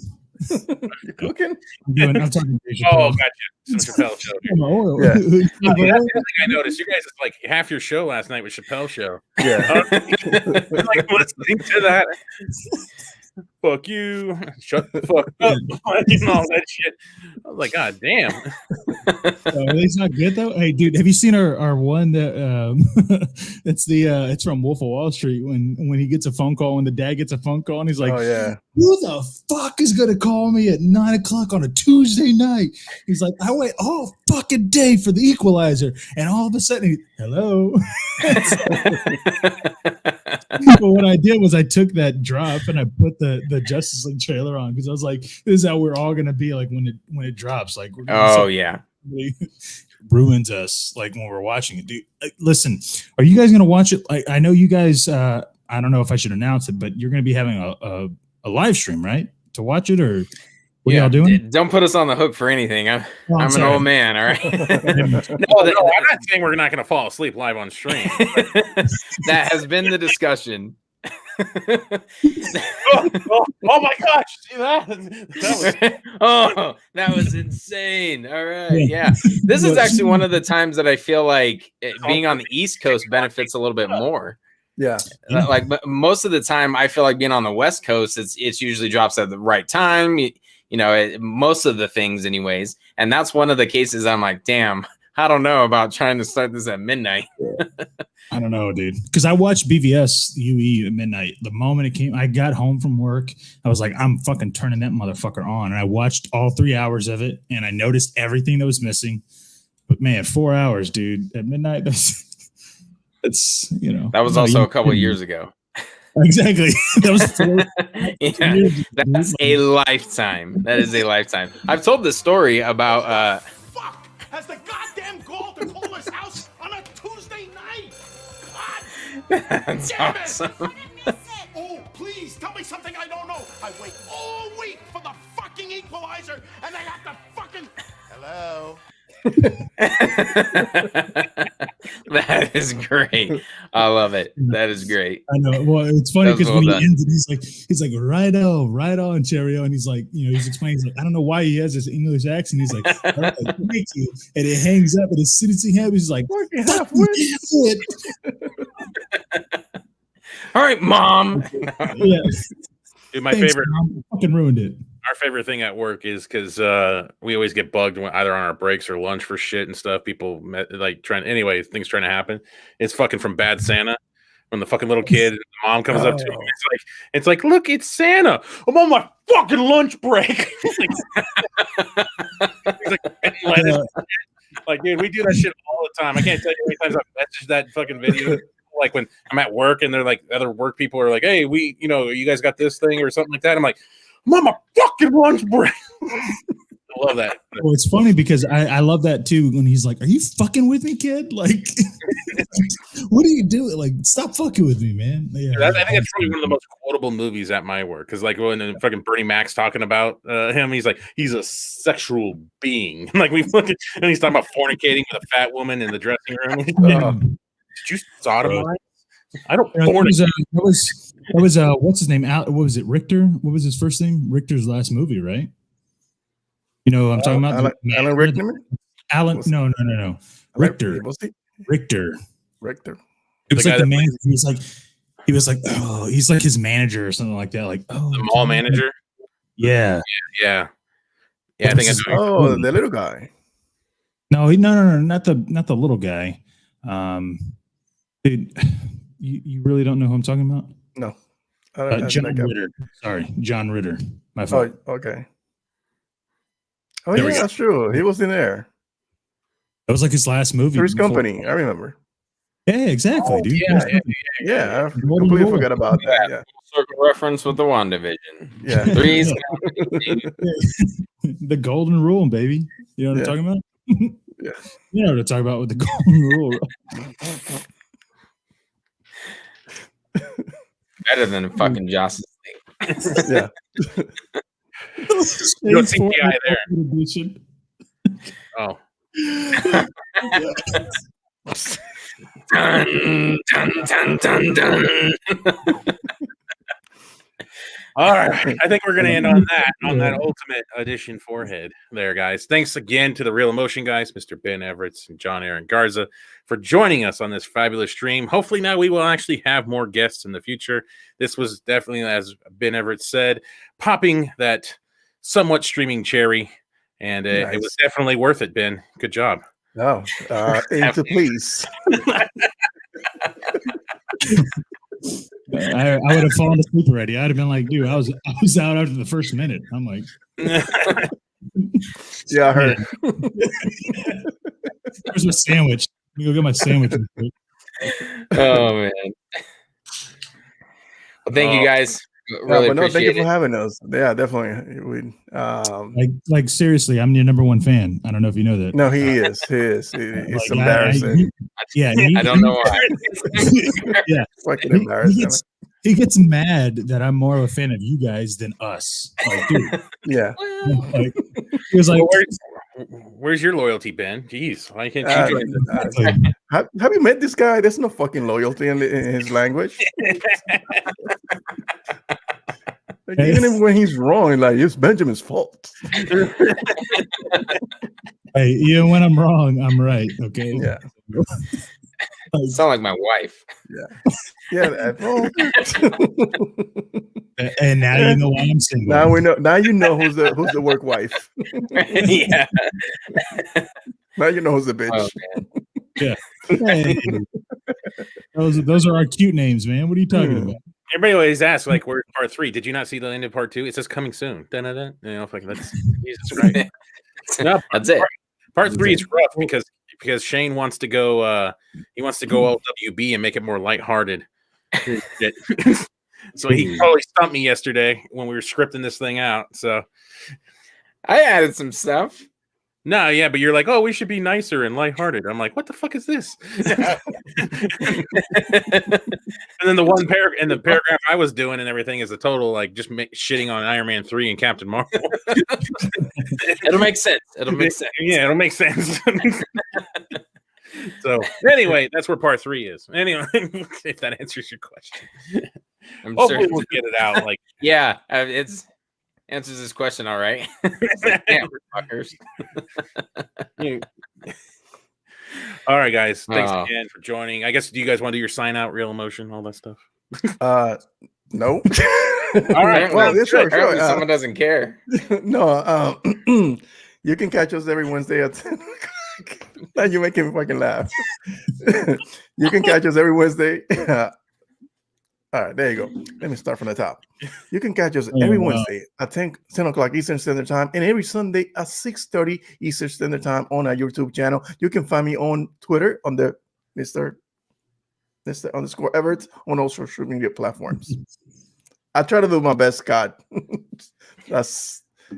S3: You cooking?
S2: I'm talking.
S1: Oh, gotcha. Some Chappelle show.
S2: Oil.
S3: Yeah.
S1: That's the other thing I noticed. You guys, it's like half your show last night was Chappelle show.
S3: Yeah.
S1: Like listening to that. Fuck you. Shut the fuck up. And all that shit. I was like, God damn.
S2: It's not good though. Hey, dude, have you seen our one that it's from Wolf of Wall Street when he gets a phone call, when the dad gets a phone call and he's like,
S3: Oh yeah.
S2: who the fuck is gonna call me at 9:00 on a Tuesday night? He's like, I wait all fucking day for the equalizer, and all of a sudden, hello. But what I did was I took that drop and I put the Justice League trailer on because I was like, this is how we're all gonna be like when it drops. Like,
S4: Yeah.
S2: Ruins us like when we're watching it, dude. Listen, are you guys gonna watch it? I know you guys. I don't know if I should announce it, but you're gonna be having a live stream, right, to watch it, or what are y'all doing?
S4: Don't put us on the hook for anything. I'm an old man. All right.
S1: I'm not saying we're not going to fall asleep live on stream.
S4: That has been the discussion.
S1: oh my gosh! See that?
S4: That was insane. All right, yeah. This is actually one of the times that I feel like being on the East Coast benefits a little bit more.
S3: Yeah.
S4: Like most of the time, I feel like being on the West Coast, it's usually drops at the right time. Most of the things, anyways. And that's one of the cases I'm like, damn, I don't know about trying to start this at midnight.
S2: I don't know, dude. Because I watched BVS UE at midnight. The moment it came, I got home from work. I was like, I'm fucking turning that motherfucker on. And I watched all 3 hours of it, and I noticed everything that was missing. But man, 4 hours, dude, at midnight. That's that
S4: was also a couple of years ago.
S2: Exactly. That was
S4: 4 years. That's a lifetime. That is a lifetime. I've told this story about
S5: fuck has the goddamn gall to call his house on a Tuesday night. God
S4: that's
S5: damn
S4: awesome.
S5: Oh, please tell me something I don't know. I wait all week for the fucking equalizer, and I have to fucking hello.
S4: That is great. I love it. That is great.
S2: I know. Well, it's funny because
S4: well
S2: when
S4: done.
S2: he ends it, he's like, right on, Cheerio, and he's like, he's explaining, he's like, I don't know why he has this English accent. He's like, all right, thank you, and it hangs up, and as soon as he has, he's like, fuck it.
S4: All right, Mom.
S2: Yeah.
S1: Dude, my
S2: Thanks,
S1: favorite.
S2: Mom. Fucking ruined it.
S1: Our favorite thing at work is because we always get bugged either on our breaks or lunch for shit and stuff. People things trying to happen. It's fucking from Bad Santa when the fucking little kid, the mom comes up to him. It's like, look, it's Santa. I'm on my fucking lunch break. He's like, dude, we do that shit all the time. I can't tell you how many times I've messaged that fucking video. Like when I'm at work and they're like, other work people are like, hey, you guys got this thing or something like that. I'm like, I'm on my fucking lunch break. I love that.
S2: Well, it's funny because I love that too when he's like, are you fucking with me, kid? Like, what are you doing? Like, stop fucking with me, man. Yeah,
S1: I think that's probably one of the most quotable movies at my work. Because like when fucking Bernie Mac's talking about him, he's like, he's a sexual being. Like we look at, and he's talking about fornicating with a fat woman in the dressing room. Did you sodomize I don't.
S2: That was what's his name? What was it? Richter. What was his first name? Richter's last movie, right? You know what I'm talking about?
S3: Alan Rickman?
S2: Alan? No. Richter. Richter. It was like the man. He was like, oh, he's like his manager or something like that. Like, oh,
S1: the mall manager.
S2: Yeah.
S1: I think I know.
S3: The little guy.
S2: No, not the little guy. Dude, you really don't know who I'm talking about?
S3: No.
S2: John Ritter. Sorry, John Ritter. My fault.
S3: Oh, okay. Oh, yeah, that's true. He was in there.
S2: That was like his last movie.
S3: His company. I remember.
S2: Yeah, exactly, dude.
S3: Yeah, I completely forgot about that. Yeah.
S4: Circle reference with the Wandavison.
S3: Yeah.
S4: Three's
S2: the golden rule, baby. You know what I'm talking about?
S3: Yeah.
S2: You know what I'm talking about with the golden rule.
S4: better than fucking Joss's thing.
S3: Yeah.
S1: You don't see the eye there. Oh. Dun, dun, dun, dun, dun. All right, I think we're going to end on that ultimate edition forehead there, guys. Thanks again to the Real Emotion guys, Mr. Ben Everett and John Aaron Garza, for joining us on this fabulous stream. Hopefully now we will actually have more guests in the future. This was definitely, as Ben Everett said, popping that somewhat streaming cherry, and it was definitely worth it, Ben. Good job.
S3: No, to please.
S2: I would have fallen asleep already. I'd have been like, dude, I was out after the first minute. I'm like,
S3: yeah, I heard.
S2: Where's my sandwich? Let me go get my sandwich.
S4: Oh man. Well, thank you guys. Really appreciate
S3: thank you
S4: it.
S3: for having us. Yeah, definitely.
S2: Like seriously, I'm your number one fan. I don't know if you know that.
S3: No, he is. It's
S2: like,
S3: embarrassing.
S4: I don't know why.
S3: Yeah, it's fucking embarrassing.
S2: He gets mad that I'm more of a fan of you guys than us. Like, dude.
S3: Yeah.
S2: Like, he was like,
S1: where's your loyalty, Ben? Jeez, why can't you join this?
S3: Have you met this guy? There's no fucking loyalty in his language. Like, even when he's wrong, like, it's Benjamin's fault.
S2: Hey, even when I'm wrong, I'm right. Okay.
S3: Yeah.
S4: Sound like my wife.
S3: Yeah.
S2: And now you know why I'm single.
S3: Now we know. Now you know who's the work wife.
S4: Yeah.
S3: Now you know who's the bitch.
S4: Oh, man.
S2: Yeah. Hey. Those are our cute names, man. What are you talking about?
S1: Everybody always asks, like, where's part 3? Did you not see the end of part 2? It says coming soon. You know, like, that's Jesus Christ. No,
S4: that's it.
S1: Part 3 is rough because Shane wants to go. He wants to go all WB and make it more lighthearted. So he totally stumped me yesterday when we were scripting this thing out. So
S4: I added some stuff.
S1: No, yeah, but you're like, oh, we should be nicer and lighthearted. I'm like, what the fuck is this? And then the paragraph I was doing and everything is a total like just shitting on Iron Man 3 and Captain Marvel.
S4: It'll make sense.
S1: Yeah, it'll make sense. So anyway, that's where part 3 is. Anyway, if that answers your question, hopefully we'll get it out. Like,
S4: yeah, it's. Answers this question all right. Like, damn, fuckers.
S1: All right, guys. Thanks again for joining. I guess, do you guys want to do your sign out, Real Emotion, all that stuff?
S3: No.
S1: All right.
S3: Well, sure.
S4: Someone doesn't care.
S3: No. You can catch us every Wednesday at 10 o'clock. Now you're making me fucking laugh. You can catch us every Wednesday. All right, there you go. Let me start from the top. You can catch us every Wednesday at 10 o'clock Eastern Standard Time and every Sunday at 6:30 Eastern Standard Time on our YouTube channel. You can find me on Twitter on the Mr. Everett on all social media platforms. I try to do my best, Scott.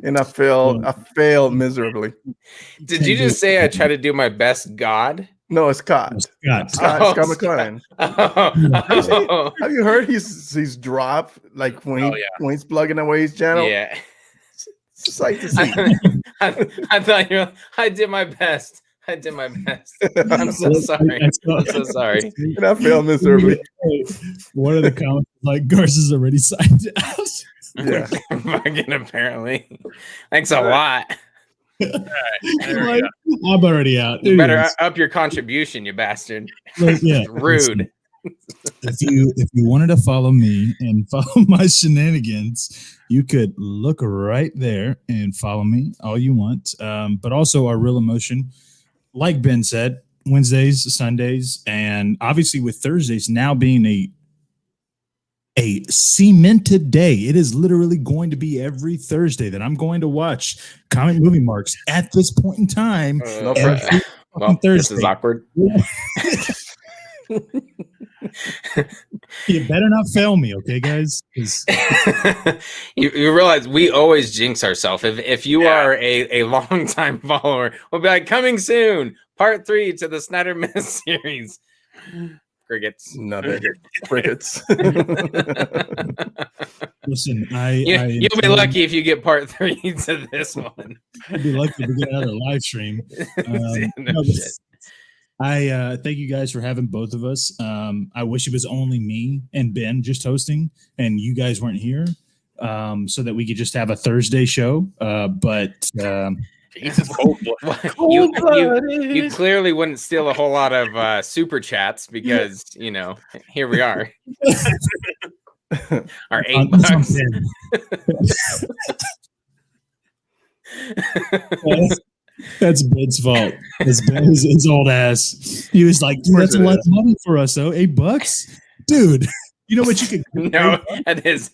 S3: And I failed miserably.
S4: Did you just say I try to do my best, God?
S3: No, it's Scott. Scott McClellan. Have you heard he's dropped like when he's plugging away his channel?
S4: Yeah.
S3: It's sight to see.
S4: I thought I did my best. I did my best. I'm so sorry. I'm so sorry.
S3: And I failed miserably.
S2: One of the comments like Garza's already signed out.
S3: Yeah.
S4: Fucking apparently. Thanks a lot.
S2: Like, I'm already out.
S4: You better up your contribution, you bastard.
S2: Like, yeah,
S4: Rude.
S2: If you wanted to follow me and follow my shenanigans, you could look right there and follow me all you want. But also our Real Emotion, like Ben said, Wednesdays, Sundays, and obviously with Thursdays now being a cemented day. It is literally going to be every Thursday that I'm going to watch Comic Movie Marks at this point in time.
S4: Well, this is awkward.
S2: You better not fail me, okay, guys?
S4: You realize we always jinx ourselves. If you are a long-time follower, we'll be like, coming soon, part 3 to the Snyder Miss series. Crickets.
S3: Nothing. Crickets.
S2: Listen,
S4: you'll be lucky if you get part 3 to this one.
S2: I'd be lucky to get another live stream. I thank you guys for having both of us. I wish it was only me and Ben just hosting and you guys weren't here, so that we could just have a Thursday show. But
S1: Jesus,
S4: you clearly wouldn't steal a whole lot of super chats because, you know, here we are. Our $8.
S2: That's Ben's fault. That's Ben's his old ass. He was like, dude, that's a lot of money for us, though. $8, dude. You know what you could?
S4: No, that is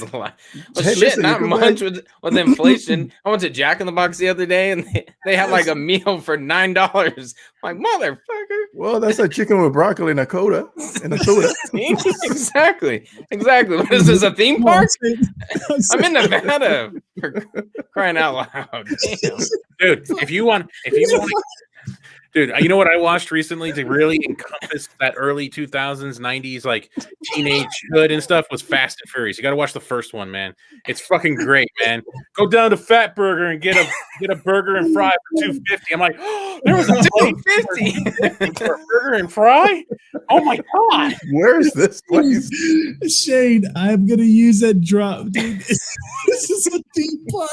S4: a lot. Well, hey, shit, listen, not much with inflation. I went to Jack in the Box the other day, and they had like a meal for $9. Like, motherfucker.
S3: Well, that's a chicken with broccoli and a coda and a soda.
S4: Exactly. What is this, a theme park? I'm in Nevada. For crying out loud. Damn.
S1: Dude, if you want. Dude, you know what I watched recently to really encompass that early 2000s, 90s, like teenagehood and stuff was Fast and Furious. You got to watch the first one, man. It's fucking great, man. Go down to Fat Burger and get a burger and fry for $2.50. I'm like, oh, there was a $2.50 for a burger and fry. Oh my god,
S3: where is this place?
S2: Shane, I'm gonna use that drop, dude. This is a theme park.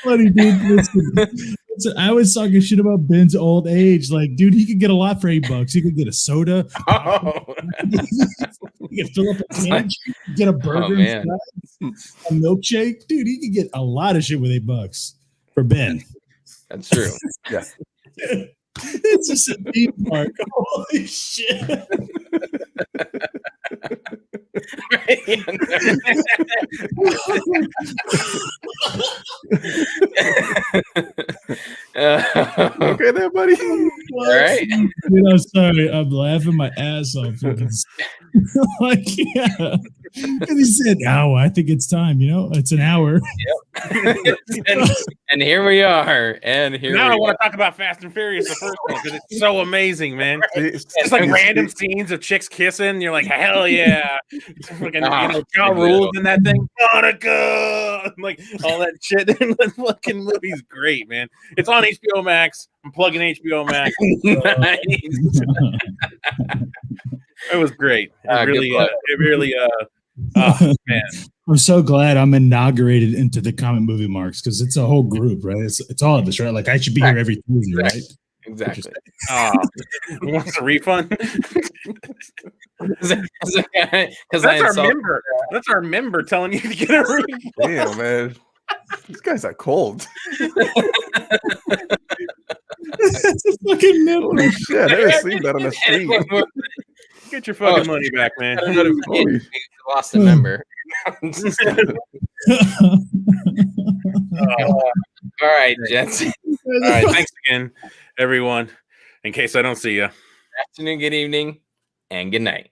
S2: Funny, dude. Listen, I was talking shit about Ben's old age. Like, dude, he could get a lot for $8. He could get a soda. He could fill up a tank, get a burger, a milkshake. Dude, he could get a lot of shit with $8 for Ben.
S4: That's true.
S3: Yeah.
S2: It's just a theme park. Holy shit.
S3: Okay there, buddy.
S4: All right.
S2: Dude, I'm sorry. I'm laughing my ass off. Like, yeah. And he said, "Oh, I think it's time. You know, it's an hour."
S4: Yep. and here we are. And here
S1: now I want to talk about Fast and Furious, the first one, because it's so amazing, man. It's just like random scenes of chicks kissing. You're like, hell yeah! Fucking, Ja Rule's in that thing. Monica, like all that shit. And the fucking movie's great, man. It's on HBO Max. I'm plugging HBO Max. It was great. It really. Oh man,
S2: I'm so glad I'm inaugurated into the Comic Movie Marks because it's a whole group, right? It's all of us, right? Like I should be here every Tuesday, right?
S4: Exactly.
S1: Wants a refund?
S4: Because
S1: that's our member. That's our member telling you to get a refund.
S3: Damn, man, these guys are cold.
S2: That's a fucking member.
S3: Holy shit, I never seen that on the street.
S1: Get your fucking money back, man.
S4: Lost a member. All right, gents.
S1: All right, thanks again, everyone. In case I don't see you.
S4: Good afternoon, good evening, and good night.